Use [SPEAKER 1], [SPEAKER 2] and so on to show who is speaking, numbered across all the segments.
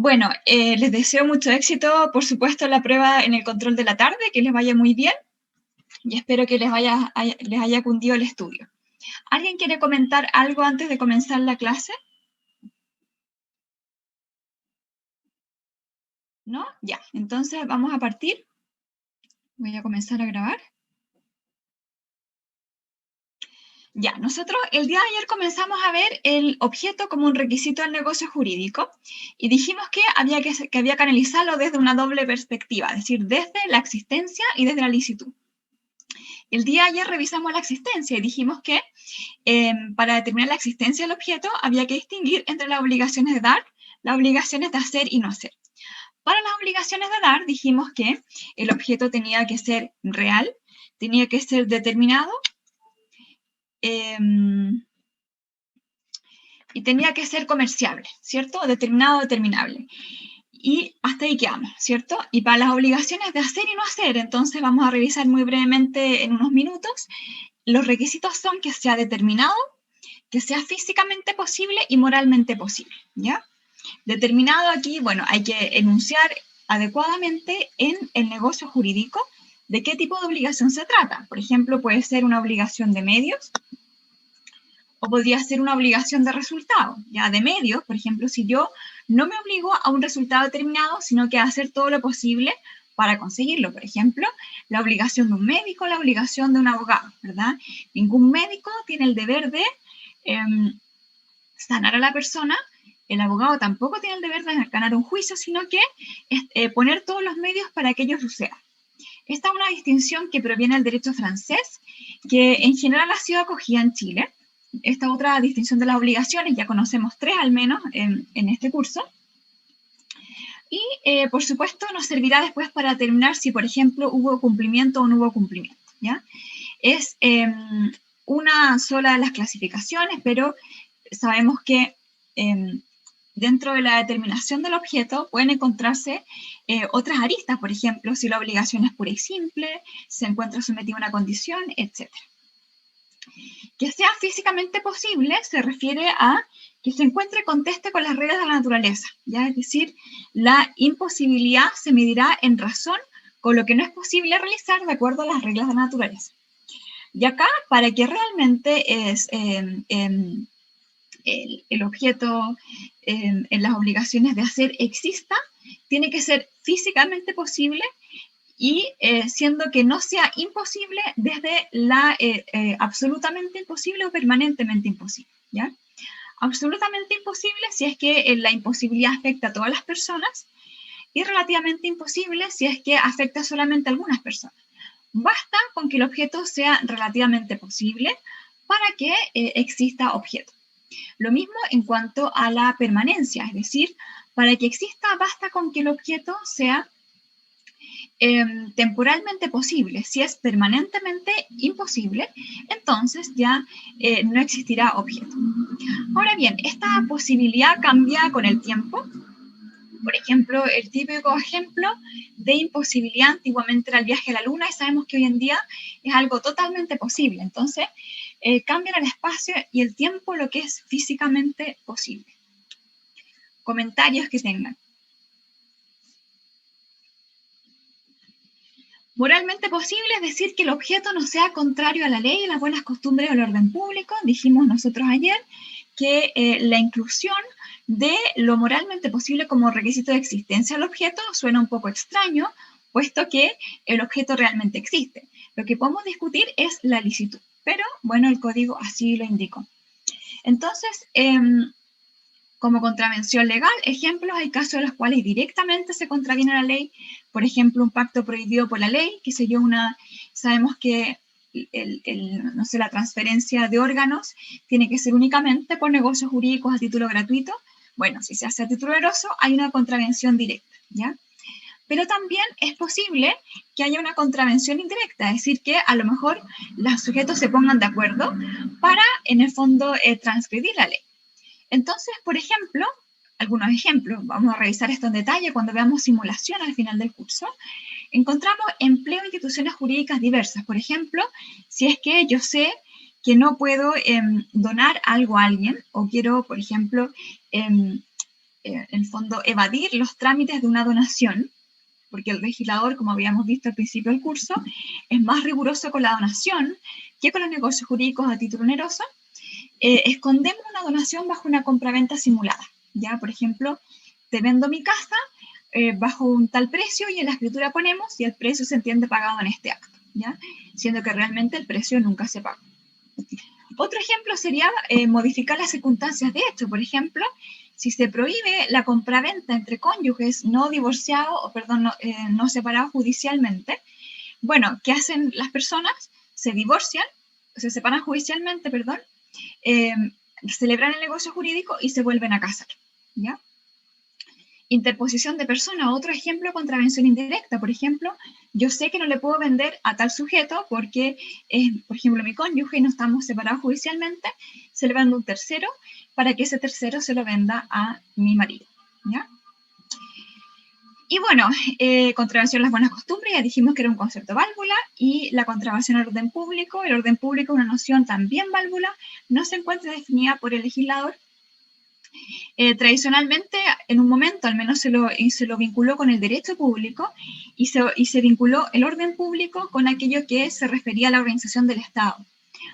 [SPEAKER 1] Bueno, les deseo mucho éxito, por supuesto, en la prueba en el control de la tarde, que les vaya muy bien y espero que les haya cundido el estudio. ¿Alguien quiere comentar algo antes de comenzar la clase? ¿No? Ya, entonces vamos a partir. Voy a comenzar a grabar. Ya, nosotros el día de ayer comenzamos a ver el objeto como un requisito del negocio jurídico y dijimos que había que analizarlo desde una doble perspectiva, es decir, desde la existencia y desde la licitud. El día de ayer revisamos la existencia y dijimos que para determinar la existencia del objeto había que distinguir entre las obligaciones de dar, las obligaciones de hacer y no hacer. Para las obligaciones de dar dijimos que el objeto tenía que ser real, tenía que ser determinado y tenía que ser comerciable, ¿cierto? Determinado, determinable. Y hasta ahí quedamos, ¿cierto? Y para las obligaciones de hacer y no hacer, entonces vamos a revisar muy brevemente en unos minutos. Los requisitos son que sea determinado, que sea físicamente posible y moralmente posible, ¿ya? Determinado aquí, bueno, hay que enunciar adecuadamente en el negocio jurídico de qué tipo de obligación se trata. Por ejemplo, puede ser una obligación de medios o podría ser una obligación de resultado, ya de medios, por ejemplo, si yo no me obligo a un resultado determinado, sino que a hacer todo lo posible para conseguirlo. Por ejemplo, la obligación de un médico, la obligación de un abogado, ¿verdad? Ningún médico tiene el deber de sanar a la persona, el abogado tampoco tiene el deber de ganar un juicio, sino que poner todos los medios para que ello suceda. Esta es una distinción que proviene del derecho francés, que en general ha sido acogida en Chile. Esta otra distinción de las obligaciones, ya conocemos tres al menos en este curso. Y, por supuesto, nos servirá después para determinar si, por ejemplo, hubo cumplimiento o no hubo cumplimiento, ¿ya? Es una sola de las clasificaciones, pero sabemos que dentro de la determinación del objeto pueden encontrarse otras aristas, por ejemplo, si la obligación es pura y simple, se encuentra sometida a una condición, etc. Que sea físicamente posible se refiere a que se encuentre conteste con las reglas de la naturaleza, ¿ya? Es decir, la imposibilidad se medirá en razón con lo que no es posible realizar de acuerdo a las reglas de la naturaleza. Y acá, para que realmente el objeto en las obligaciones de hacer exista, tiene que ser físicamente posible y siendo que no sea imposible desde la absolutamente imposible o permanentemente imposible, ¿ya? Absolutamente imposible si es que la imposibilidad afecta a todas las personas y relativamente imposible si es que afecta solamente a algunas personas. Basta con que el objeto sea relativamente posible para que exista objeto. Lo mismo en cuanto a la permanencia, es decir, para que exista basta con que el objeto sea temporalmente posible. Si es permanentemente imposible, entonces ya no existirá objeto. Ahora bien, esta posibilidad cambia con el tiempo. Por ejemplo, el típico ejemplo de imposibilidad antiguamente era el viaje a la luna y sabemos que hoy en día es algo totalmente posible. Entonces, cambian el espacio y el tiempo lo que es físicamente posible. Comentarios que tengan. Moralmente posible es decir que el objeto no sea contrario a la ley y las buenas costumbres del orden público. Dijimos nosotros ayer que la inclusión de lo moralmente posible como requisito de existencia del objeto suena un poco extraño, puesto que el objeto realmente existe. Lo que podemos discutir es la licitud, pero bueno, el código así lo indicó. Entonces, como contravención legal, ejemplos, hay casos en los cuales directamente se contraviene la ley, por ejemplo, un pacto prohibido por la ley, que sé yo, sabemos que no sé, la transferencia de órganos tiene que ser únicamente por negocios jurídicos a título gratuito. Bueno, si se hace a título oneroso, hay una contravención directa, ¿ya? Pero también es posible que haya una contravención indirecta, es decir, que a lo mejor los sujetos se pongan de acuerdo para, en el fondo, transgredir la ley. Entonces, por ejemplo, algunos ejemplos, vamos a revisar esto en detalle cuando veamos simulación al final del curso, encontramos empleo de instituciones jurídicas diversas. Por ejemplo, si es que yo sé que no puedo donar algo a alguien o quiero, por ejemplo, en el fondo, evadir los trámites de una donación, porque el legislador, como habíamos visto al principio del curso, es más riguroso con la donación que con los negocios jurídicos a título oneroso. Escondemos una donación bajo una compraventa simulada, ¿ya? Por ejemplo, te vendo mi casa bajo un tal precio y en la escritura ponemos y el precio se entiende pagado en este acto, ¿ya? Siendo que realmente el precio nunca se pagó. Otro ejemplo sería modificar las circunstancias de hecho. Por ejemplo, si se prohíbe la compraventa entre cónyuges no divorciados o, perdón, no separados judicialmente, bueno, ¿qué hacen las personas? Se divorcian, se separan judicialmente, perdón, celebran el negocio jurídico y se vuelven a casar, ¿ya? Interposición de persona, otro ejemplo, contravención indirecta. Por ejemplo, yo sé que no le puedo vender a tal sujeto porque es, por ejemplo, mi cónyuge y no estamos separados judicialmente, se le vende un tercero para que ese tercero se lo venda a mi marido, ¿ya? Y bueno, contravención a las buenas costumbres, ya dijimos que era un concepto válvula, y la contravención al orden público. El orden público es una noción también válvula, no se encuentra definida por el legislador. Tradicionalmente, en un momento al menos se lo vinculó con el derecho público y se vinculó el orden público con aquello que se refería a la organización del Estado.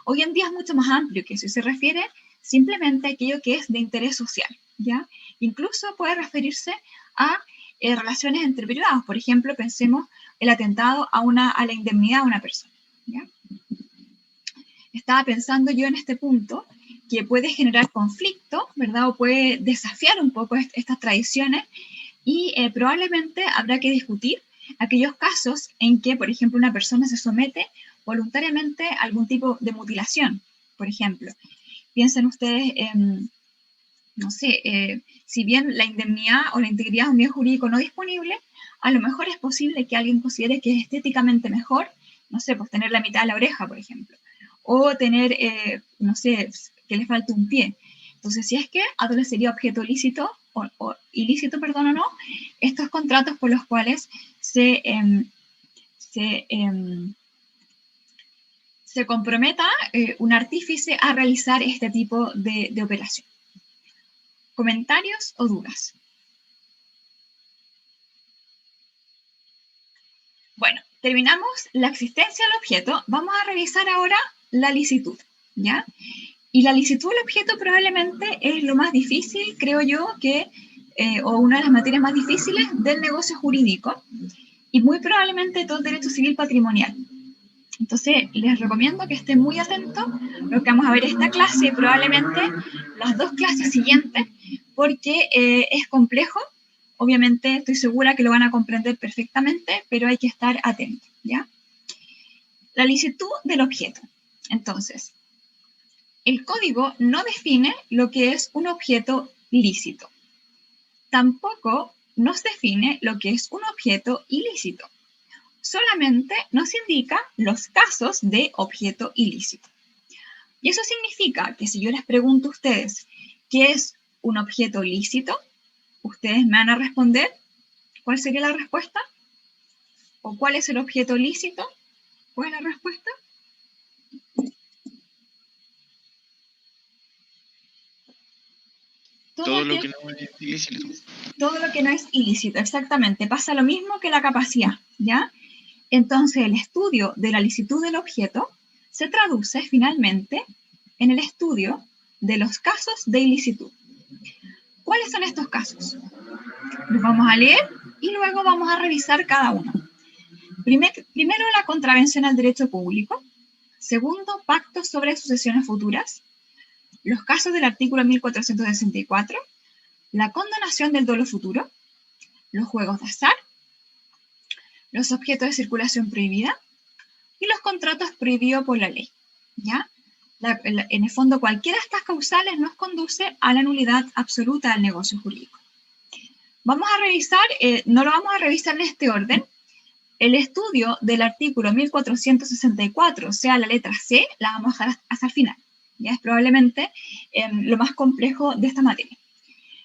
[SPEAKER 1] Hoy en día es mucho más amplio que eso y se refiere simplemente a aquello que es de interés social, ¿ya? Incluso puede referirse a relaciones entre privados. Por ejemplo, pensemos el atentado a la indemnidad de una persona, ¿ya? Estaba pensando yo en este punto que puede generar conflicto, ¿verdad? O puede desafiar un poco estas tradiciones y probablemente habrá que discutir aquellos casos en que, por ejemplo, una persona se somete voluntariamente a algún tipo de mutilación, por ejemplo. Piensen ustedes en, no sé, si bien la indemnidad o la integridad es un bien jurídico no disponible, a lo mejor es posible que alguien considere que es estéticamente mejor, no sé, pues tener la mitad de la oreja, por ejemplo, o tener, no sé, que le falte un pie. Entonces, si es que adolecería objeto ilícito, o ilícito, perdón, o no, estos contratos por los cuales se comprometa un artífice a realizar este tipo de operación. ¿Comentarios o dudas? Bueno, terminamos la existencia del objeto. Vamos a revisar ahora la licitud, ¿ya? Y la licitud del objeto probablemente es lo más difícil, creo yo, o una de las materias más difíciles del negocio jurídico y muy probablemente todo el derecho civil patrimonial. Entonces, les recomiendo que estén muy atentos a lo que vamos a ver esta clase y probablemente las dos clases siguientes, porque es complejo. Obviamente, estoy segura que lo van a comprender perfectamente, pero hay que estar atentos, ¿ya? La licitud del objeto. Entonces, el código no define lo que es un objeto lícito. Tampoco nos define lo que es un objeto ilícito. Solamente nos indica los casos de objeto ilícito. Y eso significa que si yo les pregunto a ustedes qué es un objeto lícito, ustedes me van a responder cuál sería la respuesta. ¿O cuál es el objeto lícito? ¿Cuál es la respuesta?
[SPEAKER 2] Todo lo que no es ilícito.
[SPEAKER 1] Todo lo que no es ilícito, exactamente. Pasa lo mismo que la capacidad, ¿ya? Entonces, el estudio de la licitud del objeto se traduce finalmente en el estudio de los casos de ilicitud. ¿Cuáles son estos casos? Los vamos a leer y luego vamos a revisar cada uno. Primero, la contravención al derecho público. Segundo, pactos sobre sucesiones futuras. Los casos del artículo 1464. La condonación del dolo futuro. Los juegos de azar. Los objetos de circulación prohibida y los contratos prohibidos por la ley, ¿ya? En el fondo, cualquiera de estas causales nos conduce a la nulidad absoluta del negocio jurídico. Vamos a revisar, no lo vamos a revisar en este orden, el estudio del artículo 1464, o sea, la letra C, la vamos a dejar hasta el final. Ya es probablemente lo más complejo de esta materia.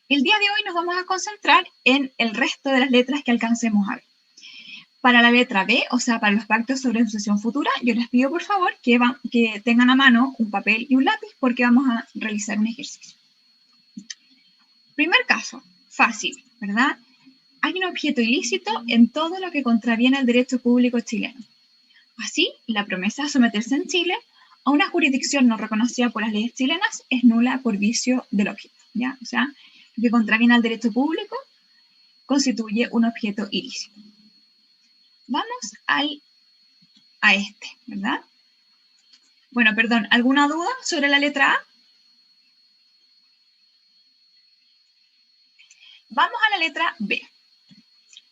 [SPEAKER 1] El día de hoy nos vamos a concentrar en el resto de las letras que alcancemos a ver. Para la letra B, o sea, para los pactos sobre sucesión futura, yo les pido por favor que tengan a mano un papel y un lápiz porque vamos a realizar un ejercicio. Primer caso, fácil, ¿verdad? Hay un objeto ilícito en todo lo que contraviene el derecho público chileno. Así, la promesa de someterse en Chile a una jurisdicción no reconocida por las leyes chilenas es nula por vicio del objeto, ¿ya? O sea, lo que contraviene al derecho público constituye un objeto ilícito. Vamos a este, ¿verdad? Bueno, perdón, ¿alguna duda sobre la letra A? Vamos a la letra B,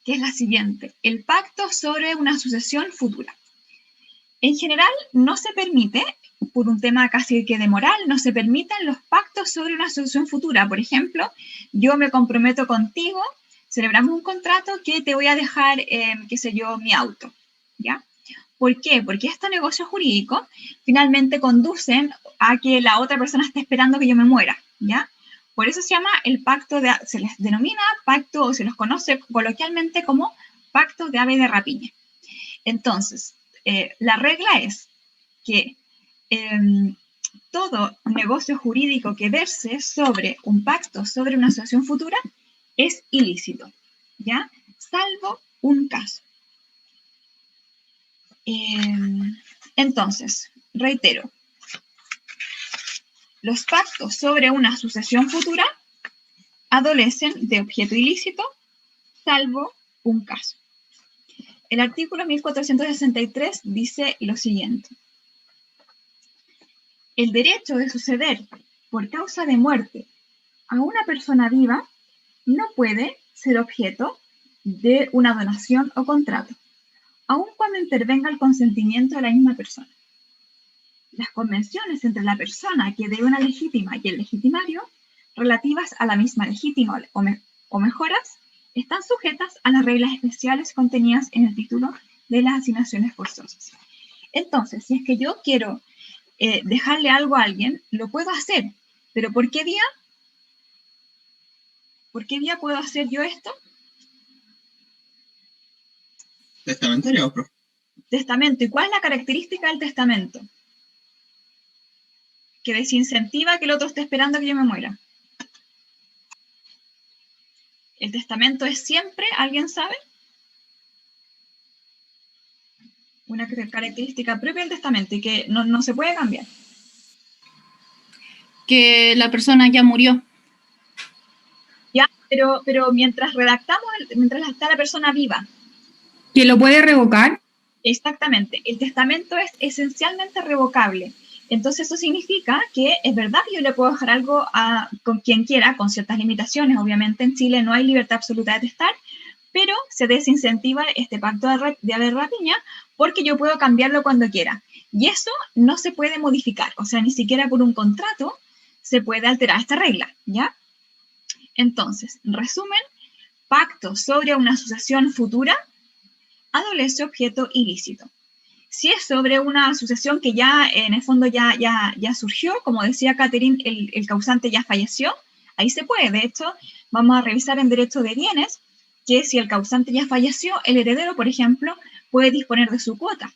[SPEAKER 1] que es la siguiente, el pacto sobre una sucesión futura. En general, no se permite, por un tema casi que de moral, no se permiten los pactos sobre una sucesión futura. Por ejemplo, yo me comprometo contigo, celebramos un contrato que te voy a dejar, qué sé yo, mi auto, ¿ya? ¿Por qué? Porque estos negocios jurídicos finalmente conducen a que la otra persona esté esperando que yo me muera, ¿ya? Por eso se llama el pacto se les denomina pacto, o se los conoce coloquialmente como pacto de ave de rapiña. Entonces, la regla es que todo negocio jurídico que verse sobre un pacto, sobre una asociación futura, es ilícito, ¿ya? Salvo un caso. Entonces, reitero, los pactos sobre una sucesión futura adolecen de objeto ilícito, salvo un caso. El artículo 1463 dice lo siguiente. El derecho de suceder por causa de muerte a una persona viva no puede ser objeto de una donación o contrato, aun cuando intervenga el consentimiento de la misma persona. Las convenciones entre la persona que debe una legítima y el legitimario, relativas a la misma legítima o mejoras, están sujetas a las reglas especiales contenidas en el título de las asignaciones forzosas. Entonces, si es que yo quiero dejarle algo a alguien, lo puedo hacer, pero ¿por qué vía? ¿Por qué vía puedo hacer yo esto?
[SPEAKER 3] Testamentario, profe.
[SPEAKER 1] Testamento. ¿Y cuál es la característica del testamento? Que desincentiva que el otro esté esperando que yo me muera. El testamento es siempre, ¿alguien sabe? Una característica propia del testamento y que no se puede cambiar.
[SPEAKER 4] Que la persona ya murió.
[SPEAKER 1] Ya, pero mientras redactamos, mientras está la persona viva.
[SPEAKER 4] ¿Que lo puede revocar?
[SPEAKER 1] Exactamente. El testamento es esencialmente revocable. Entonces eso significa que es verdad que yo le puedo dejar algo con quien quiera, con ciertas limitaciones. Obviamente en Chile no hay libertad absoluta de testar, pero se desincentiva este pacto de haber rapiña porque yo puedo cambiarlo cuando quiera. Y eso no se puede modificar, o sea, ni siquiera por un contrato se puede alterar esta regla, ¿ya? Entonces, resumen, pacto sobre una sucesión futura adolece objeto ilícito. Si es sobre una asociación que ya en el fondo ya surgió, como decía Catherine, el causante ya falleció, ahí se puede. De hecho, vamos a revisar en derecho de bienes que si el causante ya falleció, el heredero, por ejemplo, puede disponer de su cuota,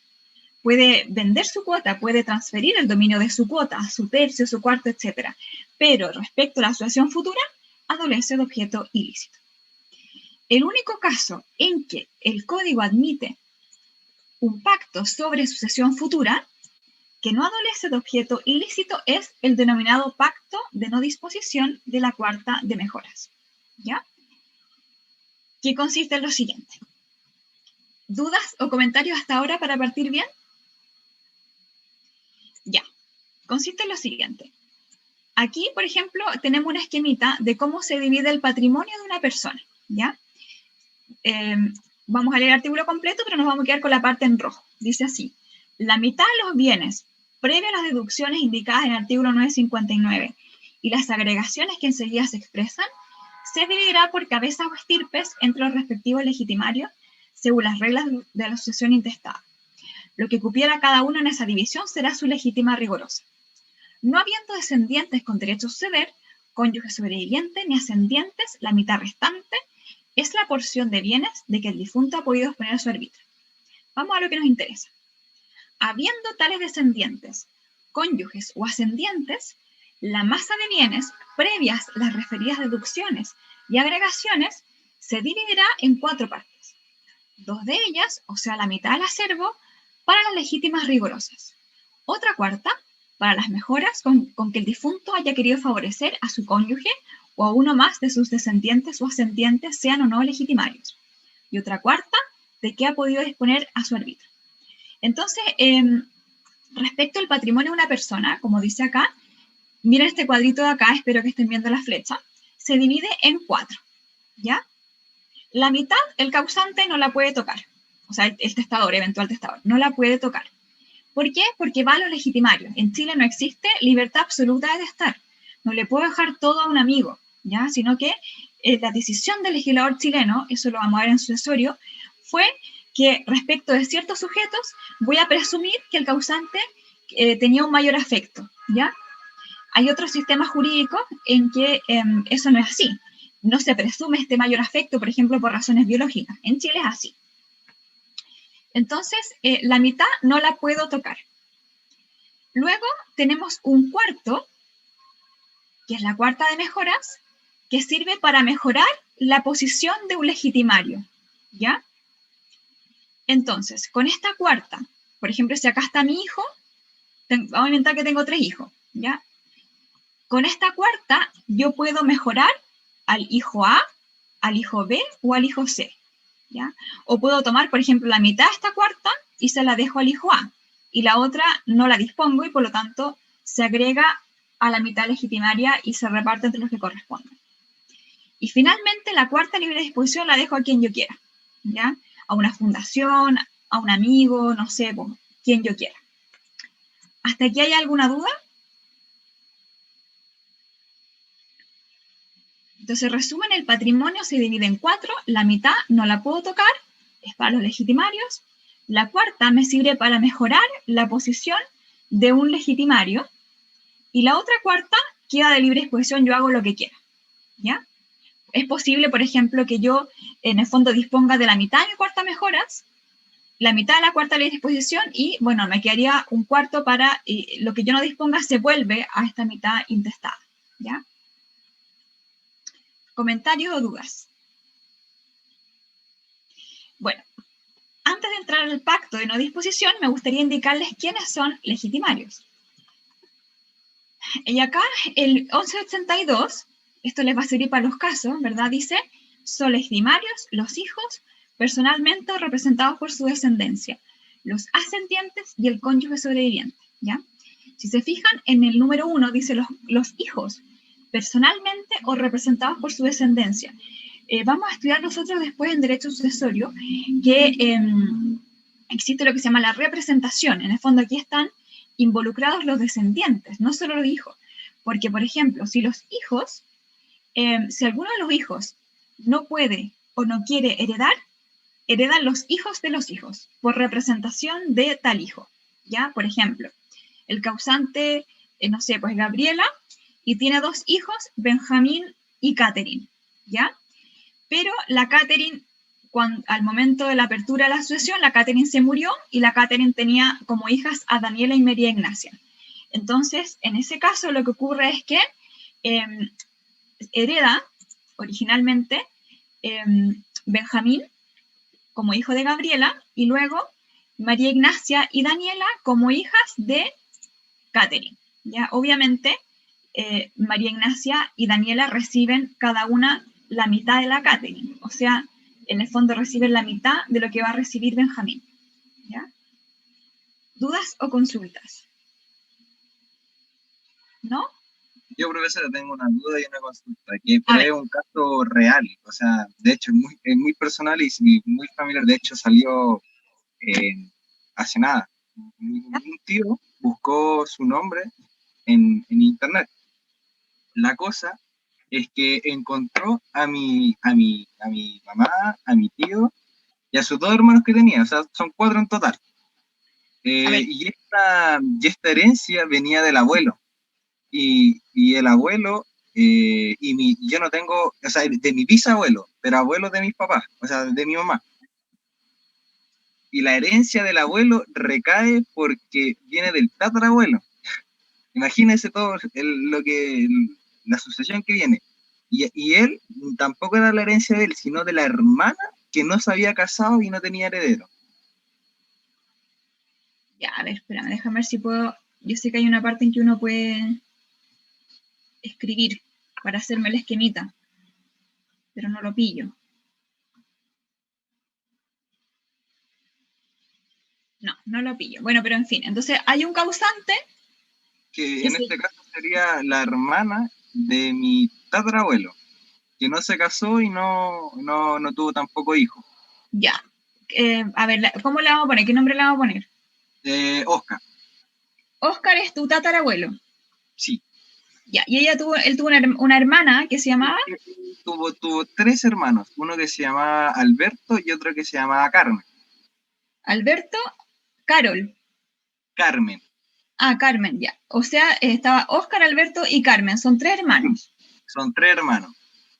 [SPEAKER 1] puede vender su cuota, puede transferir el dominio de su cuota, su tercio, su cuarto, etc. Pero respecto a la asociación futura, adolece de objeto ilícito. El único caso en que el código admite un pacto sobre sucesión futura que no adolece de objeto ilícito es el denominado pacto de no disposición de la cuarta de mejoras, ¿ya? Que consiste en lo siguiente. ¿Dudas o comentarios hasta ahora para partir bien? Ya. Consiste en lo siguiente. Aquí, por ejemplo, tenemos una esquemita de cómo se divide el patrimonio de una persona, ¿ya? Vamos a leer el artículo completo, pero nos vamos a quedar con la parte en rojo. Dice así. La mitad de los bienes, previo a las deducciones indicadas en el artículo 959 y las agregaciones que enseguida se expresan, se dividirá por cabezas o estirpes entre los respectivos legitimarios según las reglas de la sucesión intestada. Lo que cupiera cada uno en esa división será su legítima rigorosa. No habiendo descendientes con derecho a suceder, cónyuge sobreviviente ni ascendientes, la mitad restante es la porción de bienes de que el difunto ha podido exponer a su arbitrio. Vamos a lo que nos interesa. Habiendo tales descendientes, cónyuges o ascendientes, la masa de bienes, previas las referidas deducciones Y agregaciones se dividirá en 4 partes. 2 de ellas, o sea, la mitad del acervo, para las legítimas rigurosas. Otra cuarta para las mejoras con que el difunto haya querido favorecer a su cónyuge o a uno más de sus descendientes o ascendientes, sean o no legitimarios. Y otra cuarta de que ha podido disponer a su arbitrio. Entonces, respecto al patrimonio de una persona, como dice acá, miren este cuadrito de acá, espero que estén viendo la flecha, se divide en 4, ¿ya? La mitad, el causante no la puede tocar, o sea, el testador, eventual testador, no la puede tocar. ¿Por qué? Porque va a los legitimarios. En Chile no existe libertad absoluta de testar. No le puedo dejar todo a un amigo, ¿ya? Sino que la decisión del legislador chileno, eso lo vamos a ver en sucesorio, fue que respecto de ciertos sujetos voy a presumir que el causante tenía un mayor afecto, ¿ya? Hay otros sistemas jurídicos en que eso no es así. No se presume este mayor afecto, por ejemplo, por razones biológicas. En Chile es así. Entonces, la mitad no la puedo tocar. Luego tenemos un cuarto, que es la cuarta de mejoras, que sirve para mejorar la posición de un legitimario, ¿ya? Entonces, con esta cuarta, por ejemplo, si acá está mi hijo, vamos a inventar que tengo 3 hijos, ¿ya? Con esta cuarta, yo puedo mejorar al hijo A, al hijo B o al hijo C, ¿ya? O puedo tomar, por ejemplo, la mitad de esta cuarta y se la dejo al hijo A, y la otra no la dispongo y por lo tanto se agrega a la mitad legitimaria y se reparte entre los que corresponden. Y finalmente la cuarta libre disposición la dejo a quien yo quiera, ¿ya? A una fundación, a un amigo, no sé, quien yo quiera. ¿Hasta aquí hay alguna duda? Entonces, resumen, el patrimonio se divide en 4, la mitad no la puedo tocar, es para los legitimarios, la cuarta me sirve para mejorar la posición de un legitimario, y la otra cuarta queda de libre disposición, yo hago lo que quiera, ¿ya? Es posible, por ejemplo, que yo en el fondo disponga de la mitad de mi cuarta mejoras, la mitad de la cuarta libre disposición, y bueno, me quedaría un cuarto para lo que yo no disponga se vuelve a esta mitad intestada, ¿ya? ¿Comentarios o dudas? Bueno, antes de entrar al pacto de no disposición, me gustaría indicarles quiénes son legitimarios. Y acá, el 1182, esto les va a servir para los casos, ¿verdad? Dice, son legitimarios los hijos, personalmente o representados por su descendencia, los ascendientes y el cónyuge sobreviviente, ¿ya? Si se fijan, en el número 1 dice los hijos, personalmente o representados por su descendencia. Vamos a estudiar nosotros después en Derecho Sucesorio que existe lo que se llama la representación. En el fondo aquí están involucrados los descendientes, no solo los hijos. Porque, por ejemplo, si los hijos, si alguno de los hijos no puede o no quiere heredar, heredan los hijos de los hijos por representación de tal hijo, ¿ya? Por ejemplo, el causante, no sé, pues Gabriela, y tiene 2 hijos, Benjamín y Catherine, ¿ya? Pero la Catherine, al momento de la apertura de la asociación, la Catherine se murió y la Catherine tenía como hijas a Daniela y María Ignacia. Entonces, en ese caso, lo que ocurre es que hereda originalmente Benjamín como hijo de Gabriela y luego María Ignacia y Daniela como hijas de Catherine. ¿Ya? Obviamente, María Ignacia y Daniela reciben cada una la mitad de la Catherine, o sea, en el fondo reciben la mitad de lo que va a recibir Benjamín. ¿Ya? ¿Dudas o consultas? ¿No?
[SPEAKER 2] Yo, profesora, tengo una duda y una consulta, que es un caso real, o sea, de hecho es muy personal y muy familiar, de hecho salió hace nada. Un tío buscó su nombre en internet. La cosa es que encontró a mi mamá, a mi tío y a sus 2 hermanos que tenía, o sea, son 4 en total. Y esta herencia venía del abuelo. Y el abuelo, yo no tengo, o sea, de mi bisabuelo, pero abuelo de mis papás, o sea, de mi mamá. Y la herencia del abuelo recae porque viene del tatarabuelo. Imagínense todo la sucesión que viene. Y él tampoco era la herencia de él, sino de la hermana que no se había casado y no tenía heredero.
[SPEAKER 1] Ya, a ver, espérame, déjame ver si puedo. Yo sé que hay una parte en que uno puede escribir para hacerme el esquemita, pero no lo pillo. No, no lo pillo. Bueno, pero en fin, entonces hay un causante.
[SPEAKER 2] Que en este caso sería la hermana de mi tatarabuelo, que no se casó y no tuvo tampoco hijos.
[SPEAKER 1] Ya. A ver, ¿cómo le vamos a poner? ¿Qué nombre le vamos a poner?
[SPEAKER 2] Oscar.
[SPEAKER 1] Oscar es tu tatarabuelo.
[SPEAKER 2] Sí.
[SPEAKER 1] Ya, y él tuvo una hermana que se llamaba.
[SPEAKER 2] Tuvo 3 hermanos, uno que se llamaba Alberto y otro que se llamaba Carmen.
[SPEAKER 1] Alberto, Carol.
[SPEAKER 2] Carmen.
[SPEAKER 1] Ah, Carmen, ya. O sea, estaba Oscar, Alberto y Carmen. Son 3 hermanos.
[SPEAKER 2] Son 3 hermanos.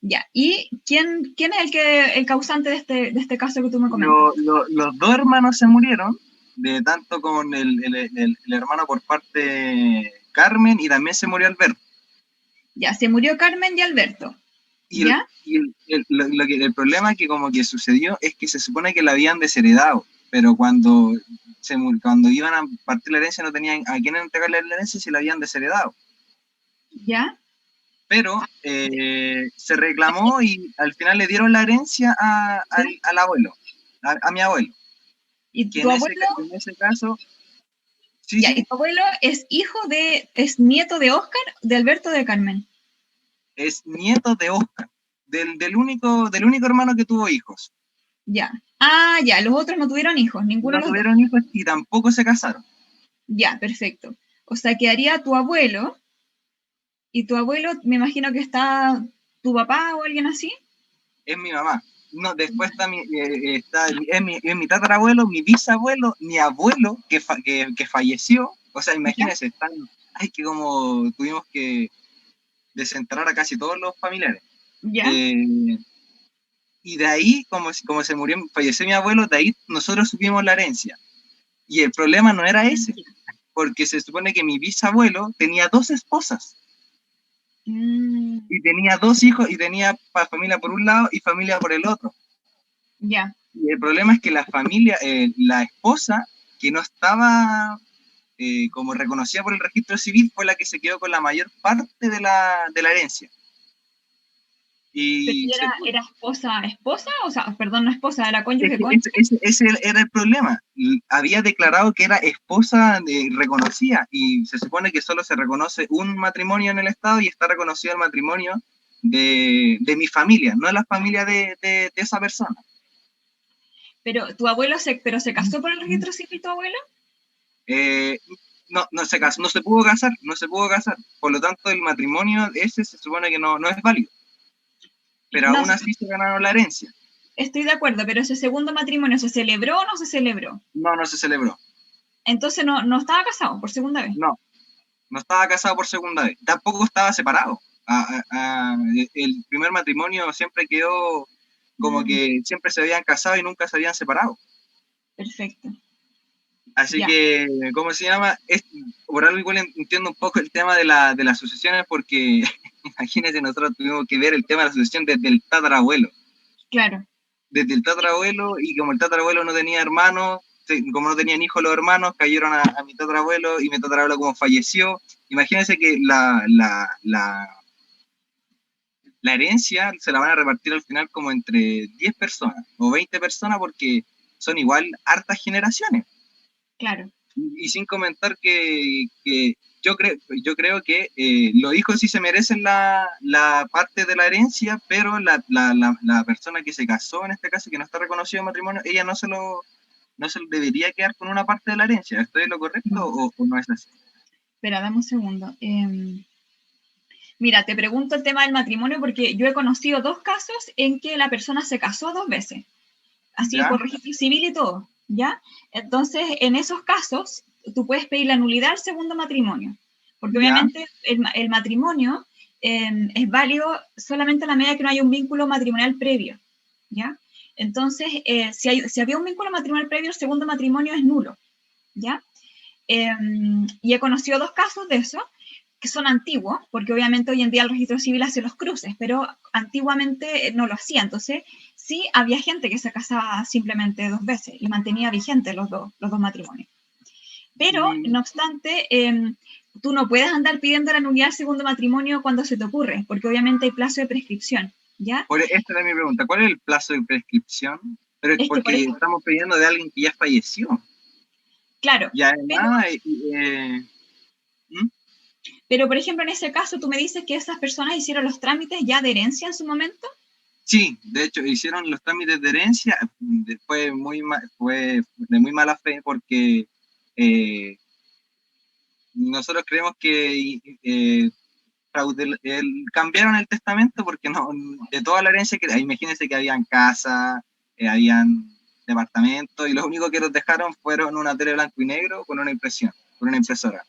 [SPEAKER 1] Ya. ¿Y quién es el causante de este caso que tú me comentas?
[SPEAKER 2] Los 2 hermanos se murieron, de tanto con el hermano por parte de Carmen, y también se murió Alberto.
[SPEAKER 1] Ya, se murió Carmen y Alberto. ¿Ya?
[SPEAKER 2] El problema que como que sucedió es que se supone que la habían desheredado, pero cuando iban a partir la herencia no tenían a quién entregarle la herencia si la habían desheredado.
[SPEAKER 1] ¿Ya?
[SPEAKER 2] Pero se reclamó y al final le dieron la herencia al abuelo, a mi abuelo.
[SPEAKER 1] ¿Y
[SPEAKER 2] Que
[SPEAKER 1] tu abuelo?
[SPEAKER 2] En ese caso... Sí,
[SPEAKER 1] Ya,
[SPEAKER 2] sí.
[SPEAKER 1] ¿y tu abuelo es es nieto de Oscar, de Alberto o de Carmen?
[SPEAKER 2] Es nieto de Oscar, del único hermano que tuvo hijos.
[SPEAKER 1] Ya. Ah, ya, los otros no tuvieron hijos, ninguno
[SPEAKER 2] No
[SPEAKER 1] de los dos.
[SPEAKER 2] tuvieron hijos y tampoco se casaron.
[SPEAKER 1] Ya, perfecto. O sea, quedaría tu abuelo, y tu abuelo, me imagino que está tu papá o alguien así.
[SPEAKER 2] Es mi mamá. No, después es mi tatarabuelo, mi bisabuelo, mi abuelo que falleció. O sea, imagínense, que como tuvimos que desenterrar a casi todos los familiares.
[SPEAKER 1] Ya.
[SPEAKER 2] Y de ahí, como falleció mi abuelo, de ahí nosotros supimos la herencia. Y el problema no era ese, porque se supone que mi bisabuelo tenía 2 esposas. Y tenía 2 hijos, y tenía familia por un lado y familia por el otro.
[SPEAKER 1] Ya.
[SPEAKER 2] Y el problema es que la familia, la esposa, que no estaba como reconocida por el registro civil, fue la que se quedó con la mayor parte de la herencia.
[SPEAKER 1] ¿Pero
[SPEAKER 2] Y
[SPEAKER 1] era esposa? O sea, perdón, no esposa, era cónyuge.
[SPEAKER 2] ese era el problema. Había declarado que era esposa reconocida, y se supone que solo se reconoce un matrimonio en el Estado, y está reconocido el matrimonio de mi familia, no la familia de esa persona.
[SPEAKER 1] Pero tu abuelo se casó por el registro civil, tu abuelo.
[SPEAKER 2] No se casó, no se pudo casar. Por lo tanto, el matrimonio ese se supone que no es válido. Pero
[SPEAKER 1] No,
[SPEAKER 2] aún así se ganaron la herencia.
[SPEAKER 1] estoy de acuerdo, pero ese segundo matrimonio, ¿se celebró o no se celebró?
[SPEAKER 2] No se celebró.
[SPEAKER 1] Entonces no estaba casado por segunda vez.
[SPEAKER 2] No estaba casado por segunda vez. Tampoco estaba separado. El primer matrimonio siempre quedó como que siempre se habían casado y nunca se habían separado.
[SPEAKER 1] Perfecto.
[SPEAKER 2] Así
[SPEAKER 1] Ya.
[SPEAKER 2] que, ¿cómo se llama? Por algo igual entiendo un poco el tema de las sucesiones, porque imagínense, nosotros tuvimos que ver el tema de la sucesión desde el tatarabuelo.
[SPEAKER 1] Claro.
[SPEAKER 2] Desde el tatarabuelo, y como el tatarabuelo no tenía hermanos, como no tenían hijos los hermanos, cayeron a mi tatarabuelo, y mi tatarabuelo como falleció. Imagínense que la herencia se la van a repartir al final como entre 10 personas o 20 personas, porque son igual hartas generaciones.
[SPEAKER 1] Claro.
[SPEAKER 2] Y sin comentar que yo creo que los hijos sí se merecen la parte de la herencia, pero la persona que se casó, en este caso, que no está reconocido en matrimonio, ella no se lo debería quedar con una parte de la herencia. ¿Estoy en lo correcto o no es así?
[SPEAKER 1] Espera, dame un segundo. Mira, te pregunto el tema del matrimonio porque yo he conocido 2 casos en que la persona se casó 2 veces, así
[SPEAKER 2] ¿Ya?
[SPEAKER 1] por registro civil y todo, ¿ya? Entonces, en esos casos, tú puedes pedir la nulidad del segundo matrimonio, porque
[SPEAKER 2] ¿Ya?
[SPEAKER 1] obviamente el matrimonio es válido solamente a la medida que no haya un vínculo matrimonial previo, ¿ya? Entonces, si había un vínculo matrimonial previo, el segundo matrimonio es nulo, ¿ya? Y he conocido 2 casos de eso, son antiguos, porque obviamente hoy en día el registro civil hace los cruces, pero antiguamente no lo hacía. Entonces, sí había gente que se casaba simplemente 2 veces y mantenía vigentes los dos matrimonios. Pero, no obstante, tú no puedes andar pidiendo la nulidad del segundo matrimonio cuando se te ocurre, porque obviamente hay plazo de prescripción, ¿ya?
[SPEAKER 2] Esta era mi pregunta, ¿cuál es el plazo de prescripción? Pero es porque estamos pidiendo de alguien que ya falleció.
[SPEAKER 1] Claro.
[SPEAKER 2] Y además...
[SPEAKER 1] Pero, por ejemplo, en ese caso, tú me dices que esas personas hicieron los trámites ya de herencia en su momento.
[SPEAKER 2] Sí, de hecho, hicieron los trámites de herencia. Fue de muy mala fe porque nosotros creemos que cambiaron el testamento porque no, de toda la herencia, imagínense que habían casas, habían departamentos, y lo único que nos dejaron fueron una tele blanco y negro con una impresión, con una impresora.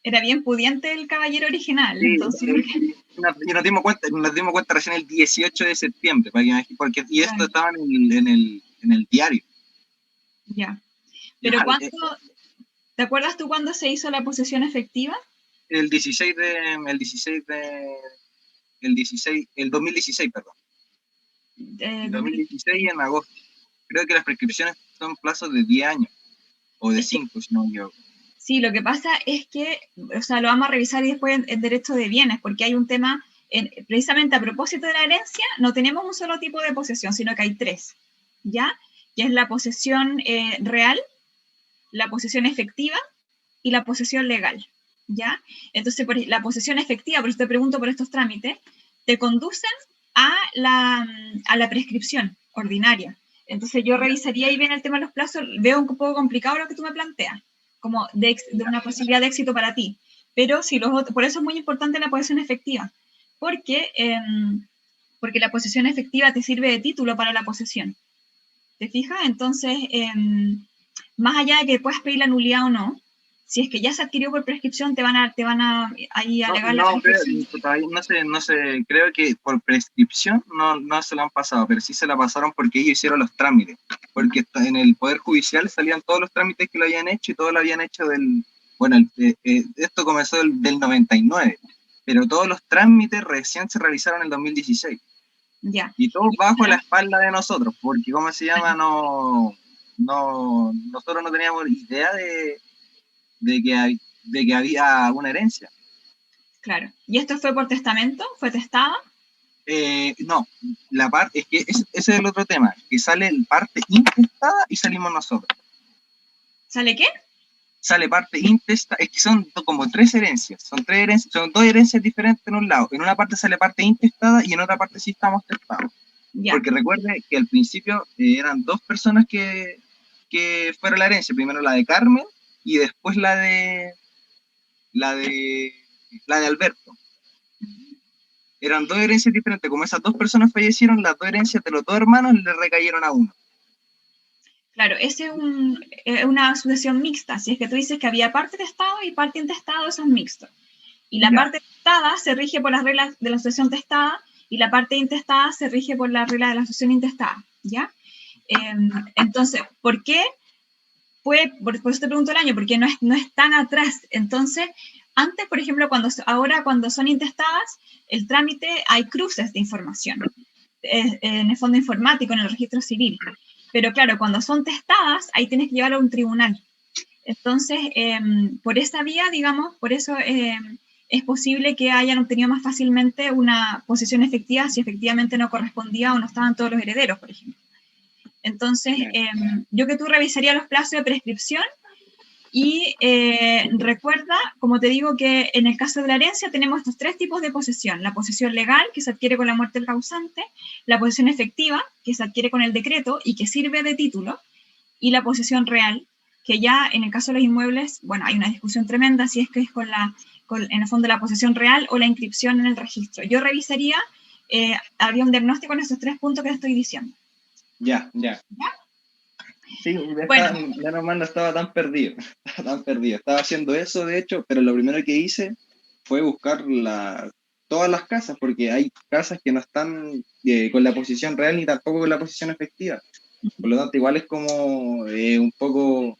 [SPEAKER 1] Era bien pudiente el caballero original.
[SPEAKER 2] Sí,
[SPEAKER 1] entonces...
[SPEAKER 2] y nos dimos cuenta recién el 18 de septiembre, porque y esto estaba en el diario.
[SPEAKER 1] Ya. Pero ¿te acuerdas tú cuándo se hizo la posesión efectiva?
[SPEAKER 2] El 2016, perdón. 2016 en agosto. Creo que las prescripciones son plazos de 10 años, o de 5, si no me equivoco.
[SPEAKER 1] Sí, lo que pasa es que, o sea, lo vamos a revisar y después en derecho de bienes, porque hay un tema, precisamente a propósito de la herencia, no tenemos un solo tipo de posesión, sino que hay 3, ¿ya? Que es la posesión real, la posesión efectiva y la posesión legal, ¿ya? Entonces, la posesión efectiva, por eso te pregunto por estos trámites, te conducen a la prescripción ordinaria. Entonces, yo revisaría ahí bien el tema de los plazos, veo un poco complicado lo que tú me planteas, como de una posibilidad de éxito para ti. Pero si por eso es muy importante la posesión efectiva, porque la posesión efectiva te sirve de título para la posesión. ¿Te fijas? Entonces, más allá de que puedas pedir la nulidad o no, si es que ya se adquirió por prescripción, te van a ahí alegar la prescripción.
[SPEAKER 2] No sé, creo que por prescripción no se la han pasado, pero sí se la pasaron porque ellos hicieron los trámites, porque en el Poder Judicial salían todos los trámites que lo habían hecho y todos lo habían hecho esto comenzó del 99, pero todos los trámites recién se realizaron en el 2016.
[SPEAKER 1] Ya.
[SPEAKER 2] Y todo bajo la espalda de nosotros, porque ¿cómo se llama? Nosotros no teníamos idea de que había una herencia.
[SPEAKER 1] Claro. ¿Y esto fue por testamento? ¿Fue testada?
[SPEAKER 2] No, es que ese es el otro tema, que sale parte intestada y salimos nosotros.
[SPEAKER 1] ¿Sale qué?
[SPEAKER 2] Sale parte intestada, es que son como 3 herencias, son 2 herencias diferentes en un lado. En una parte sale parte intestada y en otra parte sí estamos testados. Ya. Porque recuerde que al principio eran 2 personas que fueron la herencia, primero la de Carmen y después la de Alberto. Eran 2 herencias diferentes. Como esas 2 personas fallecieron, las 2 herencias de los 2 hermanos le recayeron a uno.
[SPEAKER 1] Claro, esa es una sucesión mixta. Si es que tú dices que había parte testada y parte intestada, eso es mixto. Y la parte testada se rige por las reglas de la sucesión testada y la parte intestada se rige por las reglas de la sucesión intestada, ¿ya? Entonces, ¿por qué? Por eso te pregunto el año, porque no es tan atrás. Entonces, antes, por ejemplo, cuando son intestadas, el trámite, hay cruces de información, en el fondo informático, en el registro civil. Pero claro, cuando son testadas, ahí tienes que llevarlo a un tribunal. Entonces, por esa vía, digamos, por eso es posible que hayan obtenido más fácilmente una posesión efectiva si efectivamente no correspondía o no estaban todos los herederos, por ejemplo. Entonces, yo que tú revisaría los plazos de prescripción y recuerda, como te digo, que en el caso de la herencia tenemos estos 3 tipos de posesión. La posesión legal, que se adquiere con la muerte del causante, la posesión efectiva, que se adquiere con el decreto y que sirve de título, y la posesión real, que ya en el caso de los inmuebles, bueno, hay una discusión tremenda si es que es en el fondo la posesión real o la inscripción en el registro. Yo revisaría, habría un diagnóstico en esos 3 puntos que te estoy diciendo.
[SPEAKER 2] Ya. Sí, menos mal no estaba tan perdido. Estaba haciendo eso, de hecho, pero lo primero que hice fue buscar todas las casas, porque hay casas que no están con la posición real ni tampoco con la posición efectiva. Por lo tanto, igual es como un poco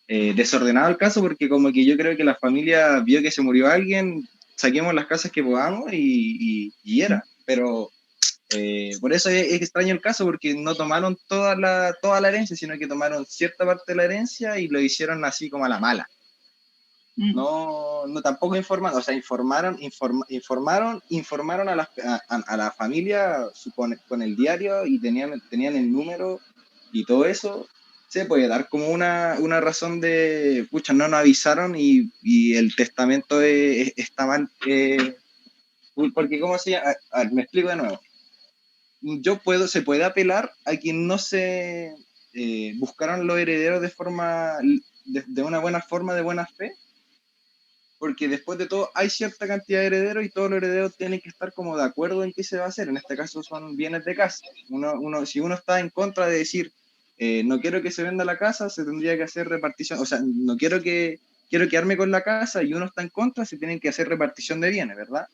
[SPEAKER 2] desordenado el caso, porque como que yo creo que la familia vio que se murió alguien saquemos las casas que podamos y era. Pero por eso es extraño el caso, porque no tomaron toda la herencia, sino que tomaron cierta parte de la herencia y lo hicieron así como a la mala. No tampoco informaron, o sea, informaron a la familia con el diario y tenían el número y todo eso. Se puede dar como una razón de, pucha, no nos avisaron y el testamento está mal, porque ¿cómo se llama? A ver, me explico de nuevo. Se puede apelar a quien no se buscaron los herederos de una buena forma, de buena fe, porque después de todo hay cierta cantidad de herederos y todos los herederos tienen que estar como de acuerdo en qué se va a hacer. En este caso son bienes de casa. Si uno está en contra de decir, no quiero que se venda la casa, se tendría que hacer repartición, o sea, no quiero quedarme con la casa, y uno está en contra, se tienen que hacer repartición de bienes, ¿verdad?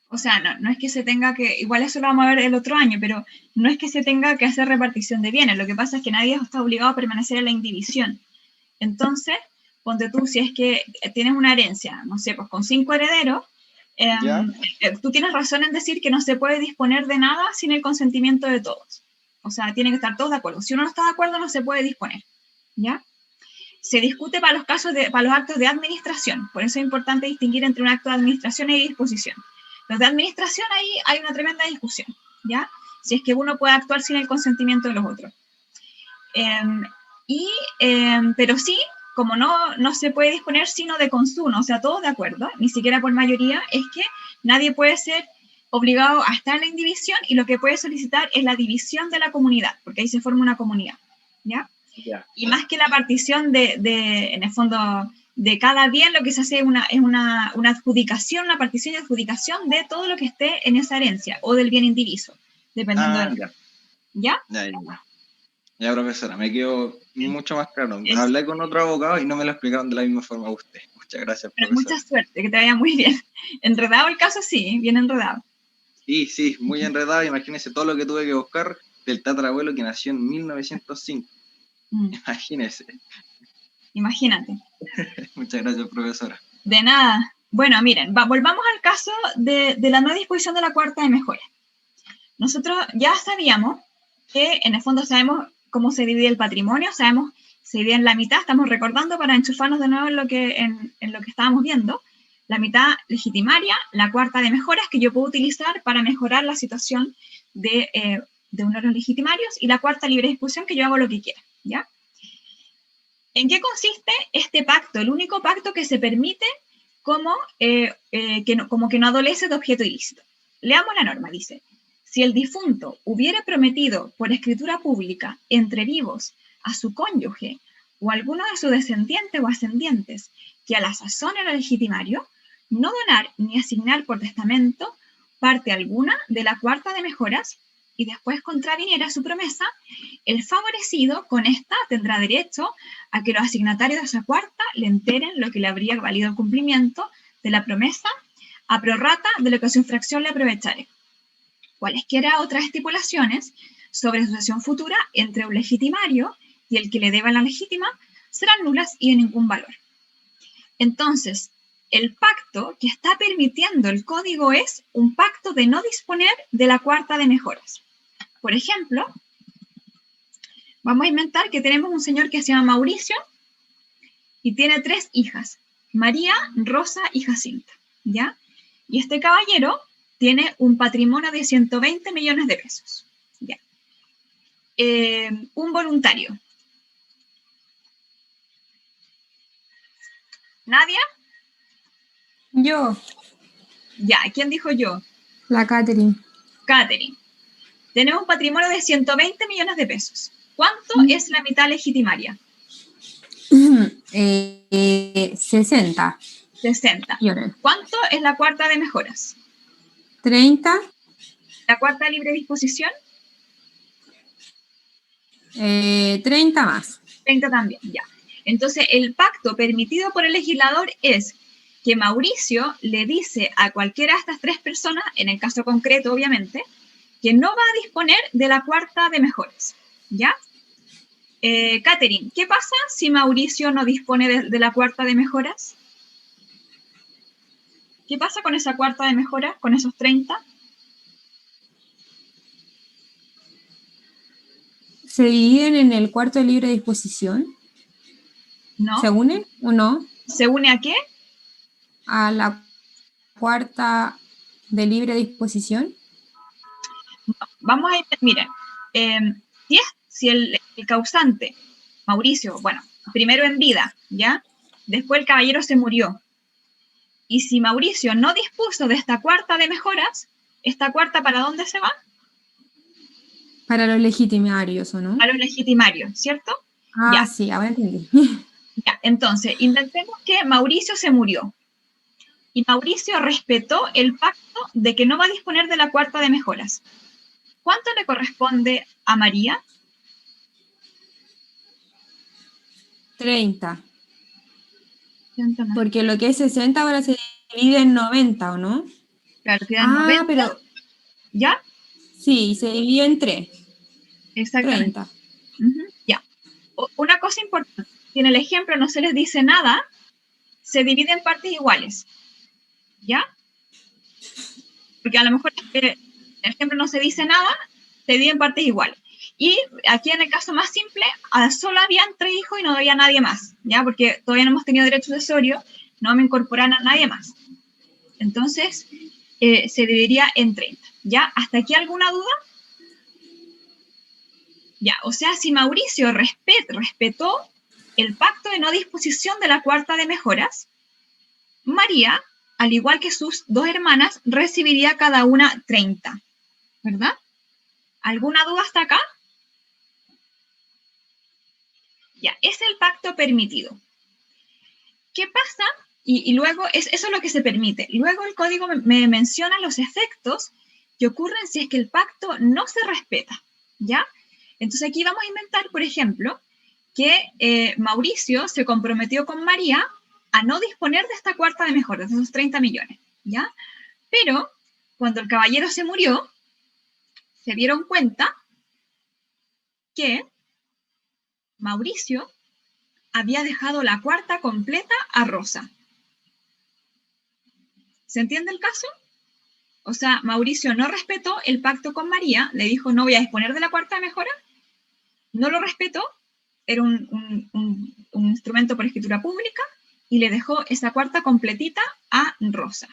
[SPEAKER 1] O sea, no es que se tenga que, igual eso lo vamos a ver el otro año, pero no es que se tenga que hacer repartición de bienes, lo que pasa es que nadie está obligado a permanecer en la indivisión. Entonces, ponte tú, si es que tienes una herencia, no sé, pues con 5 herederos, tú tienes razón en decir que no se puede disponer de nada sin el consentimiento de todos. O sea, tienen que estar todos de acuerdo. Si uno no está de acuerdo, no se puede disponer, ¿ya? Se discute para los actos de administración. Por eso es importante distinguir entre un acto de administración y de disposición. Los de administración, ahí hay una tremenda discusión, ¿ya? Si es que uno puede actuar sin el consentimiento de los otros. Pero sí, como no se puede disponer sino de consumo, o sea, todos de acuerdo, ni siquiera por mayoría, es que nadie puede ser obligado a estar en la indivisión, y lo que puede solicitar es la división de la comunidad, porque ahí se forma una comunidad, ¿ya? Y más que la partición en el fondo, de cada bien, lo que se hace es una adjudicación, una partición y adjudicación de todo lo que esté en esa herencia, o del bien indiviso, dependiendo de... ¿Ya?
[SPEAKER 2] Ya, profesora, me quedo mucho más claro. Hablé con otro abogado y no me lo explicaron de la misma forma a usted. Muchas gracias, profesora.
[SPEAKER 1] Mucha suerte, que te vaya muy bien. ¿Enredado el caso? Sí, bien enredado.
[SPEAKER 2] Sí, muy enredado. Imagínese todo lo que tuve que buscar del tatarabuelo que nació en 1905. Imagínese.
[SPEAKER 1] Imagínate.
[SPEAKER 2] Muchas gracias, profesora.
[SPEAKER 1] De nada. Bueno, miren, volvamos al caso de la no disposición de la cuarta de mejora. Nosotros ya sabíamos que, en el fondo, sabemos cómo se divide el patrimonio, sabemos se divide en la mitad, estamos recordando para enchufarnos de nuevo en lo que estábamos viendo, la mitad legitimaria, la cuarta de mejoras que yo puedo utilizar para mejorar la situación de uno de los legitimarios, y la cuarta libre disposición, que yo hago lo que quiera, ¿ya? ¿En qué consiste este pacto? El único pacto que se permite como que no adolece de objeto ilícito. Leamos la norma, dice: si el difunto hubiera prometido por escritura pública entre vivos a su cónyuge o alguno de sus descendientes o ascendientes que a la sazón era legitimario, no donar ni asignar por testamento parte alguna de la cuarta de mejoras, y después contraviniera su promesa, el favorecido con esta tendrá derecho a que los asignatarios de esa cuarta le enteren lo que le habría valido el cumplimiento de la promesa, a prorrata de lo que su infracción le aprovechare. Cualesquiera otras estipulaciones sobre sucesión futura entre un legitimario y el que le deba la legítima serán nulas y de ningún valor. Entonces, el pacto que está permitiendo el código es un pacto de no disponer de la cuarta de mejoras. Por ejemplo, vamos a inventar que tenemos un señor que se llama Mauricio y tiene 3 hijas, María, Rosa y Jacinta, ¿ya? Y este caballero tiene un patrimonio de 120 millones de pesos, ¿ya? Un voluntario. ¿Nadia?
[SPEAKER 4] Yo.
[SPEAKER 1] Ya, ¿quién dijo yo?
[SPEAKER 4] La Catherine.
[SPEAKER 1] Catherine. Tenemos un patrimonio de 120 millones de pesos. ¿Cuánto es la mitad legitimaria?
[SPEAKER 4] 60.
[SPEAKER 1] 60. ¿Cuánto es la cuarta de mejoras?
[SPEAKER 4] 30.
[SPEAKER 1] ¿La cuarta libre disposición?
[SPEAKER 4] 30 más.
[SPEAKER 1] 30 también, ya. Entonces, el pacto permitido por el legislador es que Mauricio le dice a cualquiera de estas 3 personas, en el caso concreto, obviamente, que no va a disponer de la cuarta de mejoras, ¿ya? Catherine, ¿qué pasa si Mauricio no dispone de la cuarta de mejoras? ¿Qué pasa con esa cuarta de mejora, con esos 30?
[SPEAKER 4] ¿Se dividen en el cuarto de libre disposición?
[SPEAKER 1] ¿No?
[SPEAKER 4] ¿Se unen o no?
[SPEAKER 1] ¿Se une a qué?
[SPEAKER 4] A la cuarta de libre disposición.
[SPEAKER 1] Vamos a ir, miren, si el causante, Mauricio, bueno, primero en vida, ¿ya? Después el caballero se murió. Y si Mauricio no dispuso de esta cuarta de mejoras, ¿esta cuarta para dónde se va?
[SPEAKER 4] Para los legitimarios, ¿o no?
[SPEAKER 1] A los legitimarios, ¿cierto?
[SPEAKER 4] Ah,
[SPEAKER 1] Ya,
[SPEAKER 4] sí, ahora entendí.
[SPEAKER 1] ya. Entonces, inventemos que Mauricio se murió. Y Mauricio respetó el pacto de que no va a disponer de la cuarta de mejoras. ¿Cuánto le corresponde a María?
[SPEAKER 4] 30. Porque lo que es 60 ahora se divide en 90, ¿o no?
[SPEAKER 1] Claro, quedan 90.
[SPEAKER 4] Pero
[SPEAKER 1] ¿Ya?
[SPEAKER 4] sí, se divide en 3.
[SPEAKER 1] Exactamente.
[SPEAKER 4] 30.
[SPEAKER 1] Ya. Una cosa importante, si en el ejemplo no se les dice nada, se divide en partes iguales. ¿Ya? Porque a lo mejor en el ejemplo no se dice nada, se divide en partes iguales. Y aquí en el caso más simple, solo habían 3 hijos y no había nadie más, ¿ya? Porque todavía no hemos tenido derecho sucesorio, no me incorporan a nadie más. Entonces, se dividiría en 30. ¿Ya? ¿Hasta aquí alguna duda? Ya, o sea, si Mauricio respetó el pacto de no disposición de la cuarta de mejoras, María, al igual que sus 2 hermanas, recibiría cada una 30, ¿verdad? ¿Alguna duda hasta acá? Ya, es el pacto permitido. ¿Qué pasa? Y luego, eso es lo que se permite. Luego el código me menciona los efectos que ocurren si es que el pacto no se respeta, ¿ya? Entonces aquí vamos a inventar, por ejemplo, que Mauricio se comprometió con María a no disponer de esta cuarta de mejoras, de esos 30 millones, ¿ya? Pero cuando el caballero se murió, se dieron cuenta que Mauricio había dejado la cuarta completa a Rosa. ¿Se entiende el caso? O sea, Mauricio no respetó el pacto con María, le dijo no voy a disponer de la cuarta de mejora, no lo respetó, era un instrumento por escritura pública, y le dejó esa cuarta completita a Rosa.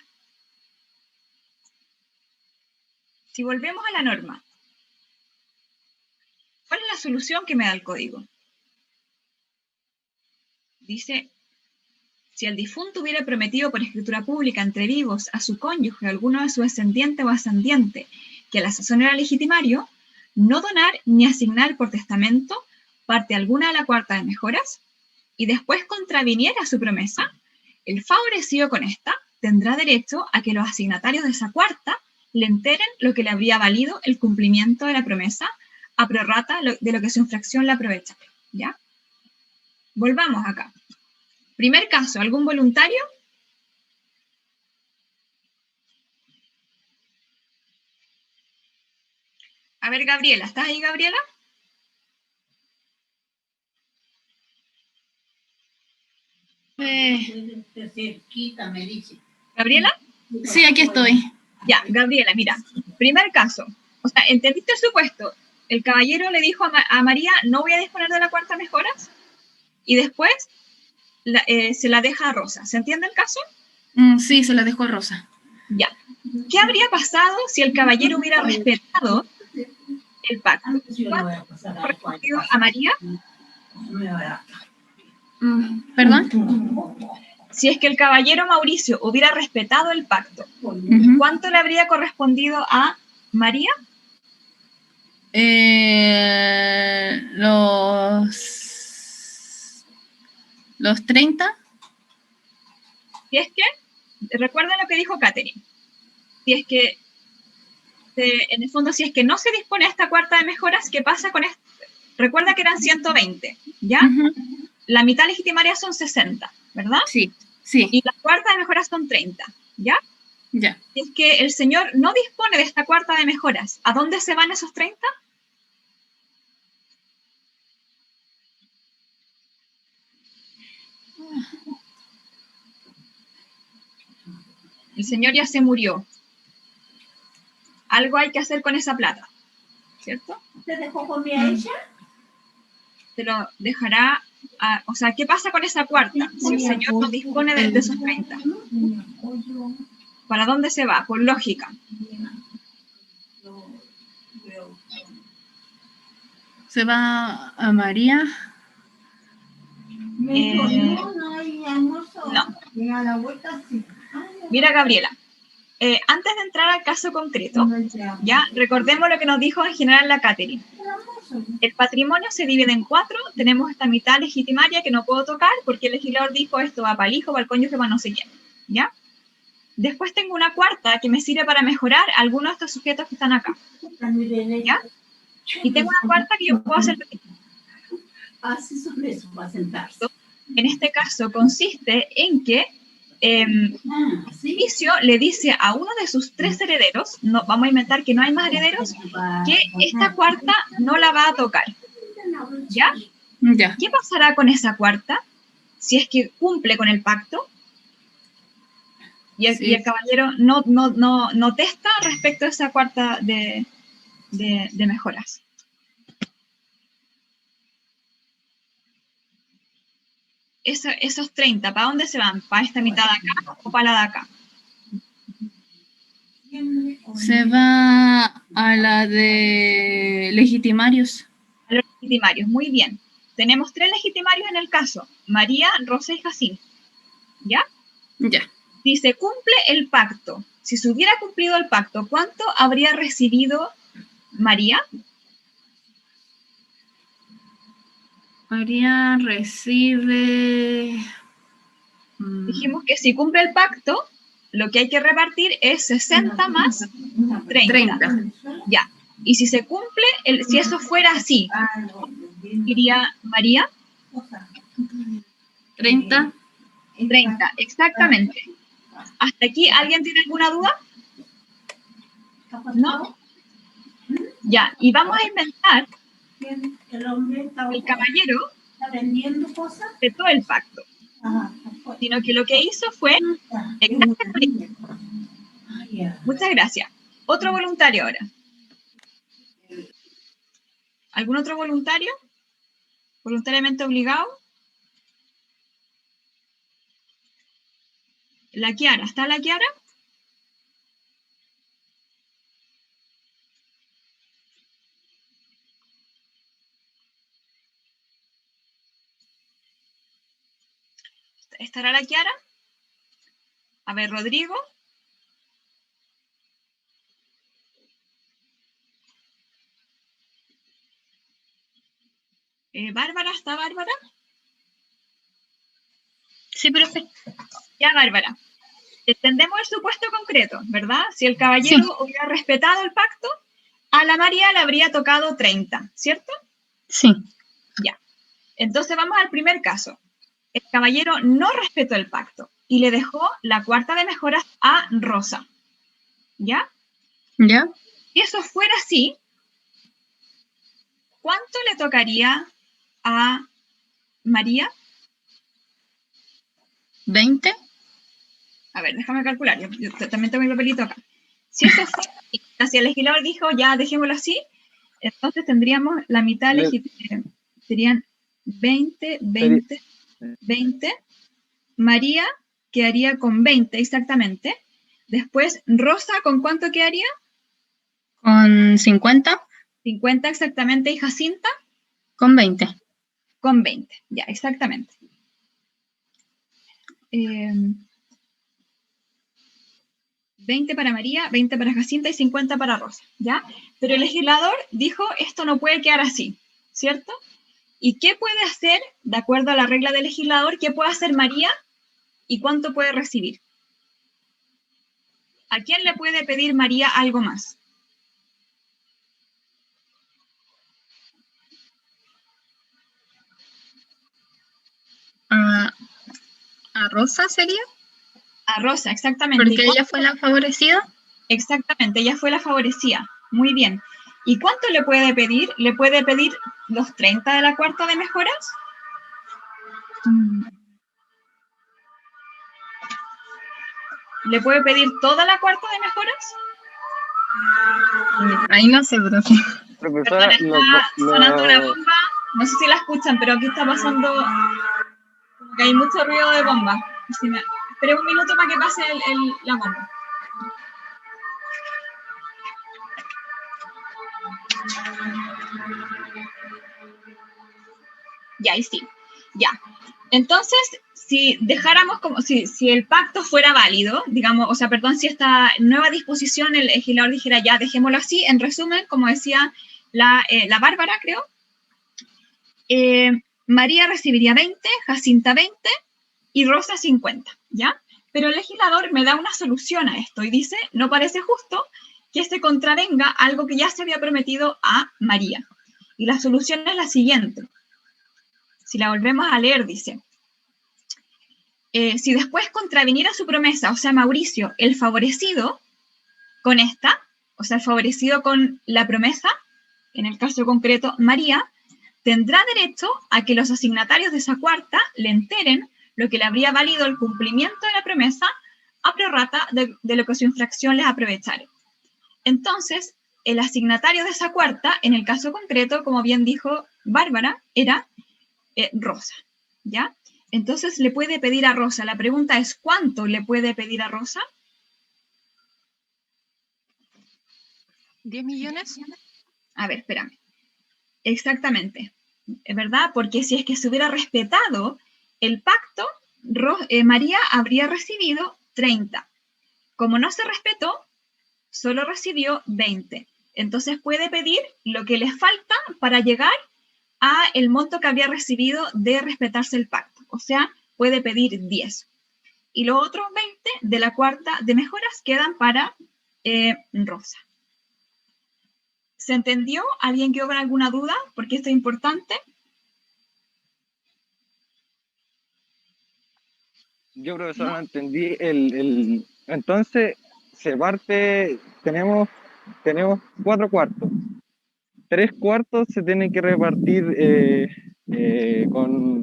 [SPEAKER 1] Si volvemos a la norma, ¿cuál es la solución que me da el código? Dice, si el difunto hubiera prometido por escritura pública entre vivos a su cónyuge o alguno de su descendiente o ascendiente que a la sazón era legitimario, no donar ni asignar por testamento parte alguna de la cuarta de mejoras, y después contraviniera su promesa, el favorecido con esta tendrá derecho a que los asignatarios de esa cuarta le enteren lo que le habría valido el cumplimiento de la promesa a prorrata de lo que su infracción le aprovecha. ¿Ya? Volvamos acá. Primer caso, ¿algún voluntario? A ver, Gabriela, ¿estás ahí, Gabriela? ¿Gabriela?
[SPEAKER 5] Sí, aquí estoy.
[SPEAKER 1] Ya, Gabriela, mira, primer caso. O sea, ¿entendiste el supuesto? El caballero le dijo a María, no voy a disponer de la cuarta mejoras, y después se la deja a Rosa. ¿Se entiende el caso?
[SPEAKER 5] Sí, se la dejó a Rosa.
[SPEAKER 1] Ya. ¿Qué habría pasado si el caballero hubiera respetado el pacto? ¿Cuánto correspondido a María?
[SPEAKER 5] ¿Perdón?
[SPEAKER 1] Si es que el caballero Mauricio hubiera respetado el pacto, ¿cuánto le habría correspondido a María?
[SPEAKER 5] Los 30.
[SPEAKER 1] Si es que, recuerden lo que dijo Catherine, si es que, en el fondo, si es que no se dispone a esta cuarta de mejoras, ¿qué pasa con esto? Recuerda que eran 120, ¿ya? La mitad legitimaria son 60, ¿verdad?
[SPEAKER 5] Sí, sí.
[SPEAKER 1] Y la cuarta de mejoras son 30, ¿ya?
[SPEAKER 5] Ya.
[SPEAKER 1] Si es que el señor no dispone de esta cuarta de mejoras, ¿a dónde se van esos 30? El señor ya se murió. Algo hay que hacer con esa plata, ¿cierto?
[SPEAKER 6] ¿Te dejó comida a ella?
[SPEAKER 1] Se lo dejará, o sea, ¿qué pasa con esa cuarta? Si el señor no dispone de esos 30. ¿Para dónde se va? Por lógica.
[SPEAKER 5] Se va a María.
[SPEAKER 6] Me dijo, no hay almuerzo.
[SPEAKER 1] No.
[SPEAKER 6] A la vuelta sí.
[SPEAKER 1] Mira, Gabriela, antes de entrar al caso concreto, ya recordemos lo que nos dijo en general la Catherine. El patrimonio se divide en 4, tenemos esta mitad legitimaria que no puedo tocar porque el legislador dijo esto va para el hijo, para el cónyuge, para no sé quién, ¿ya? Después tengo una cuarta que me sirve para mejorar algunos de estos sujetos que están acá, ¿ya? Y tengo una cuarta que yo puedo hacer.
[SPEAKER 6] Así son eso, para sentarse.
[SPEAKER 1] En este caso consiste en que Inicio le dice a uno de sus 3 herederos, no, vamos a inventar que no hay más herederos, que esta cuarta no la va a tocar. ¿Ya?
[SPEAKER 5] Ya.
[SPEAKER 1] ¿Qué pasará con esa cuarta si es que cumple con el pacto? Y el caballero no testa respecto a esa cuarta de mejoras. Esos 30, ¿para dónde se van? ¿Para esta mitad de acá o para la de acá?
[SPEAKER 5] Se va a la de legitimarios.
[SPEAKER 1] A los legitimarios, muy bien. Tenemos 3 legitimarios en el caso, María, Rosa y Jacinto. ¿Ya?
[SPEAKER 5] Ya.
[SPEAKER 1] Si se cumple el pacto, si se hubiera cumplido el pacto, ¿cuánto habría recibido María?
[SPEAKER 5] María recibe...
[SPEAKER 1] Dijimos que si cumple el pacto, lo que hay que repartir es 60 más 30. Ya. Y si se cumple, si eso fuera así, diría María.
[SPEAKER 5] 30.
[SPEAKER 1] 30, exactamente. ¿Hasta aquí alguien tiene alguna duda? ¿No? Ya, y vamos a inventar el caballero respetó el pacto, sino que lo que hizo fue muchas gracias. Otro voluntario ahora. ¿Algún otro voluntario? ¿Voluntariamente obligado? La Kiara, ¿está la Kiara? ¿Estará la Kiara? A ver, Rodrigo. ¿Bárbara? ¿Está Bárbara?
[SPEAKER 7] Sí, profe.
[SPEAKER 1] Ya, Bárbara. Entendemos el supuesto concreto, ¿verdad? Si el caballero hubiera respetado el pacto, a la María le habría tocado 30, ¿cierto?
[SPEAKER 7] Sí.
[SPEAKER 1] Ya. Entonces vamos al primer caso. El caballero no respetó el pacto y le dejó la cuarta de mejoras a Rosa. ¿Ya?
[SPEAKER 7] ¿Ya?
[SPEAKER 1] Si eso fuera así, ¿cuánto le tocaría a María?
[SPEAKER 7] 20.
[SPEAKER 1] A ver, déjame calcular. Yo también tengo mi papelito acá. Si eso fuera así, si el legislador dijo, ya, dejémoslo así, entonces tendríamos la mitad legítima. Serían 20, 20, 20. María quedaría con 20 exactamente. Después, Rosa, ¿con cuánto quedaría?
[SPEAKER 7] Con 50.
[SPEAKER 1] 50 exactamente. ¿Y Jacinta?
[SPEAKER 7] Con 20.
[SPEAKER 1] Con 20, ya, exactamente. 20 para María, 20 para Jacinta y 50 para Rosa, ¿ya? Pero el legislador dijo, esto no puede quedar así, ¿cierto? ¿Y qué puede hacer, de acuerdo a la regla del legislador, qué puede hacer María y cuánto puede recibir? ¿A quién le puede pedir María algo más?
[SPEAKER 7] ¿A Rosa sería?
[SPEAKER 1] A Rosa, exactamente.
[SPEAKER 7] Porque ella fue la favorecida.
[SPEAKER 1] Exactamente, ella fue la favorecida. Muy bien. ¿Y cuánto le puede pedir? ¿Le puede pedir los 30 de la cuarta de mejoras? ¿Le puede pedir toda la cuarta de mejoras?
[SPEAKER 7] Ahí no sé, profe.
[SPEAKER 2] Profesora,
[SPEAKER 1] Perdón, está sonando una bomba. No sé si la escuchan, pero aquí está pasando como que hay mucho ruido de bomba. Esperé un minuto para que pase la bomba. Ya, y sí. Ya. Entonces, si dejáramos como, si el pacto fuera válido, digamos, o sea, perdón, si esta nueva disposición el legislador dijera ya, dejémoslo así, en resumen, como decía la Bárbara, creo, María recibiría 20, Jacinta 20 y Rosa 50, ¿ya? Pero el legislador me da una solución a esto y dice, no parece justo que se contravenga algo que ya se había prometido a María. Y la solución es la siguiente. Si la volvemos a leer, dice, si después contraviniera su promesa, o sea, Mauricio, el favorecido con esta, o sea, el favorecido con la promesa, en el caso concreto, María, tendrá derecho a que los asignatarios de esa cuarta le enteren lo que le habría valido el cumplimiento de la promesa a prorrata de lo que su infracción les aprovechare. Entonces, el asignatario de esa cuarta, en el caso concreto, como bien dijo Bárbara, era Rosa, ¿ya? Entonces le puede pedir a Rosa. La pregunta es, ¿cuánto le puede pedir a Rosa?
[SPEAKER 8] ¿10 millones?
[SPEAKER 1] A ver, espérame. Exactamente, ¿verdad? Porque si es que se hubiera respetado el pacto, María habría recibido 30. Como no se respetó, solo recibió 20. Entonces puede pedir lo que le falta para llegar a el monto que había recibido de respetarse el pacto. O sea, puede pedir 10. Y los otros 20 de la cuarta de mejoras quedan para Rosa. ¿Se entendió? ¿Alguien quedó con alguna duda? Porque esto es importante.
[SPEAKER 2] Yo, profesor, no entendí entonces se parte, tenemos 4 cuartos. 3 cuartos se tienen que repartir con...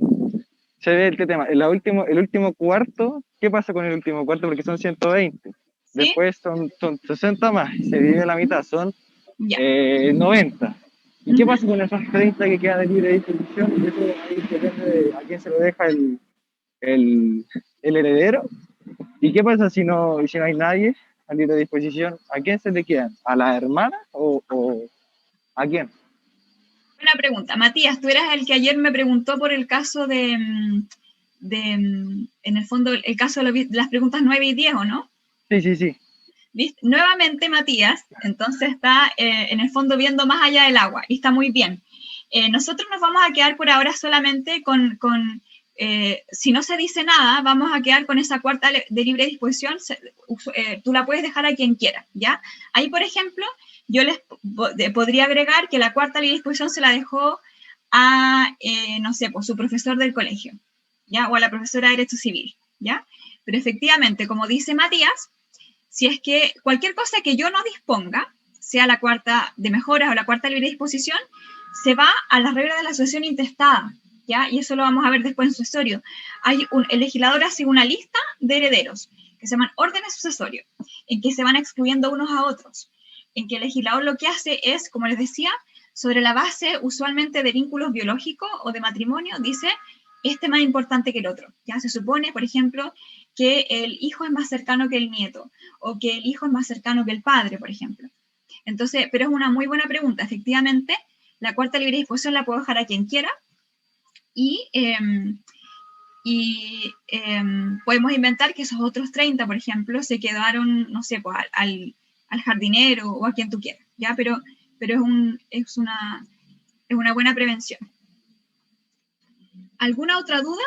[SPEAKER 2] Se ve el tema. El último cuarto, ¿qué pasa con el último cuarto? Porque son 120. ¿Sí? Después son 60 más, se divide la mitad, son 90. ¿Y qué pasa con esas 30 que quedan de libre distribución? Eso ahí depende de a quién se lo deja el heredero. ¿Y qué pasa si no hay nadie a libre disposición? ¿A quién se le quedan? ¿A la hermana o a quién?
[SPEAKER 1] Buena pregunta. Matías, tú eras el que ayer me preguntó por el caso en el fondo, el caso de las preguntas 9 y 10, ¿o no?
[SPEAKER 2] Sí.
[SPEAKER 1] ¿Viste? Nuevamente, Matías, entonces está en el fondo viendo más allá del agua, y está muy bien. Nosotros nos vamos a quedar por ahora solamente si no se dice nada, vamos a quedar con esa cuarta de libre disposición, tú la puedes dejar a quien quiera, ¿ya? Ahí, por ejemplo, yo les podría agregar que la cuarta libre disposición se la dejó a, no sé, pues su profesor del colegio, ¿ya? O a la profesora de Derecho Civil, ¿ya? Pero efectivamente, como dice Matías, si es que cualquier cosa que yo no disponga, sea la cuarta de mejoras o la cuarta libre disposición, se va a las reglas de la asociación intestada, ¿ya? Y eso lo vamos a ver después en sucesorio. El legislador hace una lista de herederos que se llaman órdenes sucesorios, en que se van excluyendo unos a otros, en que el legislador lo que hace es, como les decía, sobre la base usualmente de vínculos biológicos o de matrimonio, dice, este es más importante que el otro. Ya se supone, por ejemplo, que el hijo es más cercano que el nieto, o que el hijo es más cercano que el padre, por ejemplo. Entonces, pero es una muy buena pregunta. Efectivamente, la cuarta libre disposición la puedo dejar a quien quiera, y podemos inventar que esos otros 30, por ejemplo, se quedaron, no sé, pues, al jardinero o a quien tú quieras, ¿ya? Pero es una buena prevención. ¿Alguna otra duda?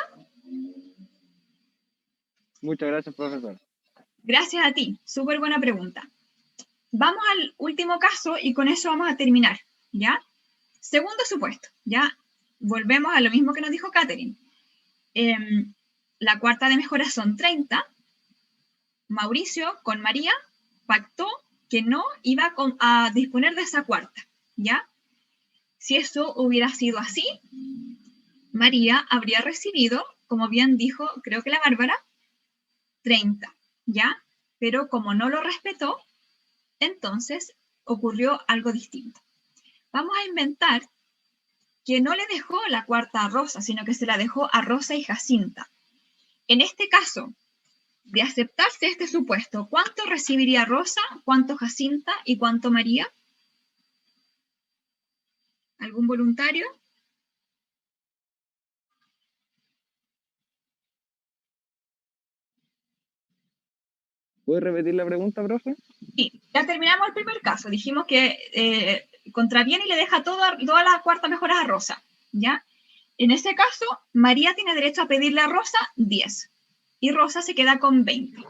[SPEAKER 2] Muchas gracias, profesor.
[SPEAKER 1] Gracias a ti, súper buena pregunta. Vamos al último caso y con eso vamos a terminar, ¿ya? Segundo supuesto, ¿ya? Volvemos a lo mismo que nos dijo Catherine. La cuarta de mejora son 30. Mauricio con María pactó que no iba a disponer de esa cuarta, ¿ya? Si eso hubiera sido así, María habría recibido, como bien dijo, creo que la Bárbara, 30, ¿ya? pero como no lo respetó, entonces ocurrió algo distinto. Vamos a inventar que no le dejó la cuarta a Rosa, sino que se la dejó a Rosa y Jacinta. En este caso, de aceptarse este supuesto, ¿cuánto recibiría Rosa, cuánto Jacinta y cuánto María? ¿Algún voluntario?
[SPEAKER 2] ¿Puede repetir la pregunta, profe?
[SPEAKER 1] Sí, ya terminamos el primer caso. Dijimos que contraviene y le deja toda la cuarta mejoras a Rosa, ¿ya? En ese caso, María tiene derecho a pedirle a Rosa 10 y Rosa se queda con 20,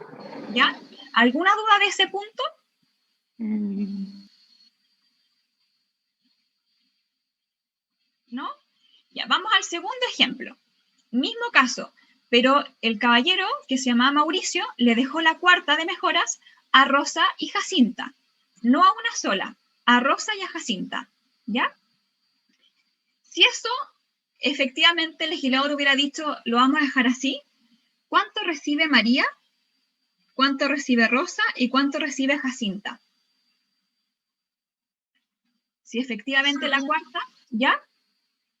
[SPEAKER 1] ¿ya? ¿Alguna duda de ese punto? ¿No? Ya, vamos al segundo ejemplo. Mismo caso, pero el caballero, que se llamaba Mauricio, le dejó la cuarta de mejoras a Rosa y Jacinta. No a una sola, a Rosa y a Jacinta, ¿ya? Si eso, efectivamente, el legislador hubiera dicho, lo vamos a dejar así, ¿cuánto recibe María? ¿Cuánto recibe Rosa? ¿Y cuánto recibe Jacinta? Si efectivamente la cuarta, ¿ya?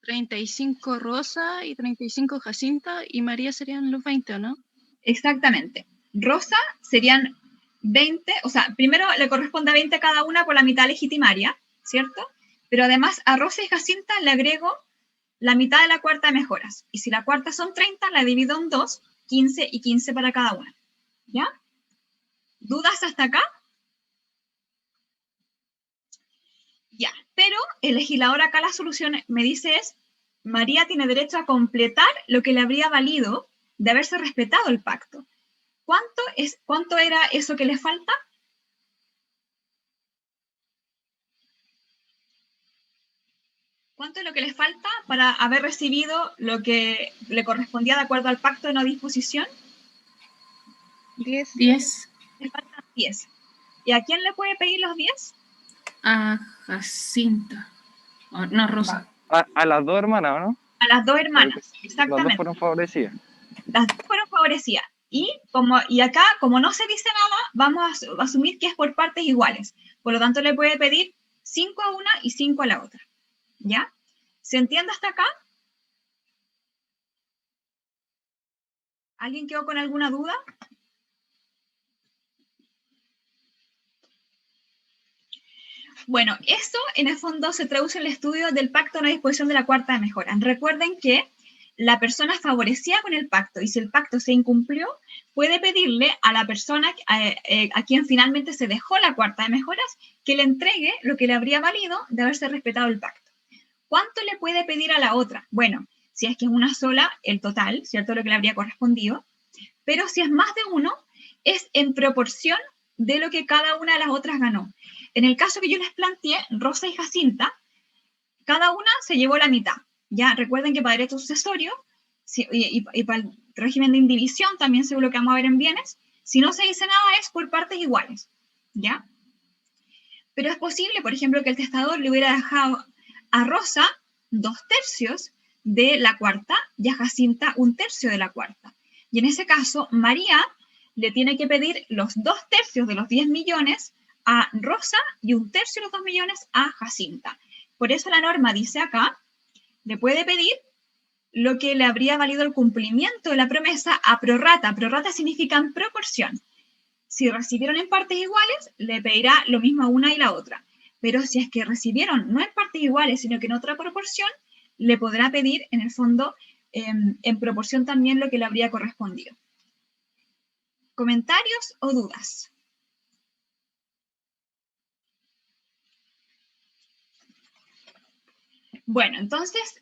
[SPEAKER 8] 35 Rosa y 35 Jacinta y María serían los 20, ¿o no?
[SPEAKER 1] Exactamente. Rosa serían 20, o sea, primero le corresponde a 20 a cada una por la mitad legitimaria, ¿cierto? Pero además a Rosa y Jacinta le agrego la mitad de la cuarta de mejoras. Y si la cuarta son 30, la divido en 2, 15 y 15 para cada una. ¿Ya? ¿Dudas hasta acá? Ya, pero el legislador acá la solución me dice es, María tiene derecho a completar lo que le habría valido de haberse respetado el pacto. ¿Cuánto era eso que le falta? ¿Cuánto es lo que le falta para haber recibido lo que le correspondía de acuerdo al pacto de no disposición?
[SPEAKER 5] 10.
[SPEAKER 1] Le faltan 10. ¿Y a quién le puede pedir los 10?
[SPEAKER 5] A Jacinta. Oh, no, Rosa.
[SPEAKER 2] A las dos hermanas, ¿no?
[SPEAKER 1] A las dos hermanas,
[SPEAKER 2] Porque
[SPEAKER 1] exactamente.
[SPEAKER 2] las dos fueron favorecidas.
[SPEAKER 1] Las dos fueron favorecidas. Y acá, como no se dice nada, vamos a asumir que es por partes iguales. Por lo tanto, le puede pedir 5 a una y 5 a la otra. ¿Ya? ¿Se entiende hasta acá? ¿Alguien quedó con alguna duda? Bueno, eso en el fondo se traduce en el estudio del pacto de no disposición de la cuarta de mejora. Recuerden que la persona favorecida con el pacto y si el pacto se incumplió, puede pedirle a la persona a quien finalmente se dejó la cuarta de mejoras que le entregue lo que le habría valido de haberse respetado el pacto. ¿Cuánto le puede pedir a la otra? Bueno, si es que es una sola, el total, ¿cierto? Lo que le habría correspondido. Pero si es más de uno, es en proporción de lo que cada una de las otras ganó. En el caso que yo les planteé, Rosa y Jacinta, cada una se llevó la mitad. Ya recuerden que para derecho sucesorio y para el régimen de indivisión, también según lo que vamos a ver en bienes, si no se dice nada es por partes iguales. ¿Ya? Pero es posible, por ejemplo, que el testador le hubiera dejado a Rosa 2/3 de la cuarta y a Jacinta 1/3 de la cuarta. Y en ese caso, María le tiene que pedir los 2/3 de los 10 millones a Rosa y 1/3 de los 2 millones a Jacinta. Por eso la norma dice acá, le puede pedir lo que le habría valido el cumplimiento de la promesa a prorrata. Prorrata significa en proporción. Si recibieron en partes iguales, le pedirá lo mismo a una y la otra. Pero si es que recibieron no en partes iguales, sino que en otra proporción, le podrá pedir, en el fondo, en proporción también lo que le habría correspondido. ¿Comentarios o dudas? Bueno, entonces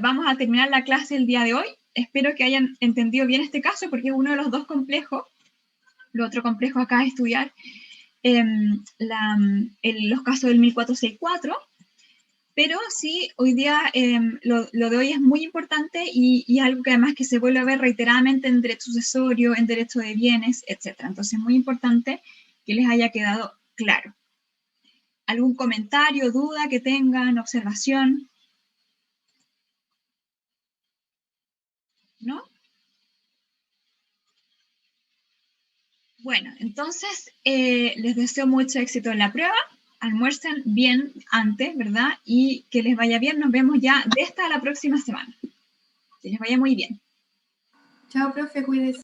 [SPEAKER 1] vamos a terminar la clase el día de hoy. Espero que hayan entendido bien este caso porque es uno de los dos complejos. Lo otro complejo acá es estudiar los casos del 1464. Pero sí, hoy día lo de hoy es muy importante y algo que además que se vuelve a ver reiteradamente en derecho sucesorio, en derecho de bienes, etc. Entonces es muy importante que les haya quedado claro. ¿Algún comentario, duda que tengan, observación? ¿No? Bueno, entonces les deseo mucho éxito en la prueba. Almuercen bien antes, ¿verdad? Y que les vaya bien. Nos vemos ya de esta a la próxima semana. Que les vaya muy bien.
[SPEAKER 4] Chao, profe, cuídese.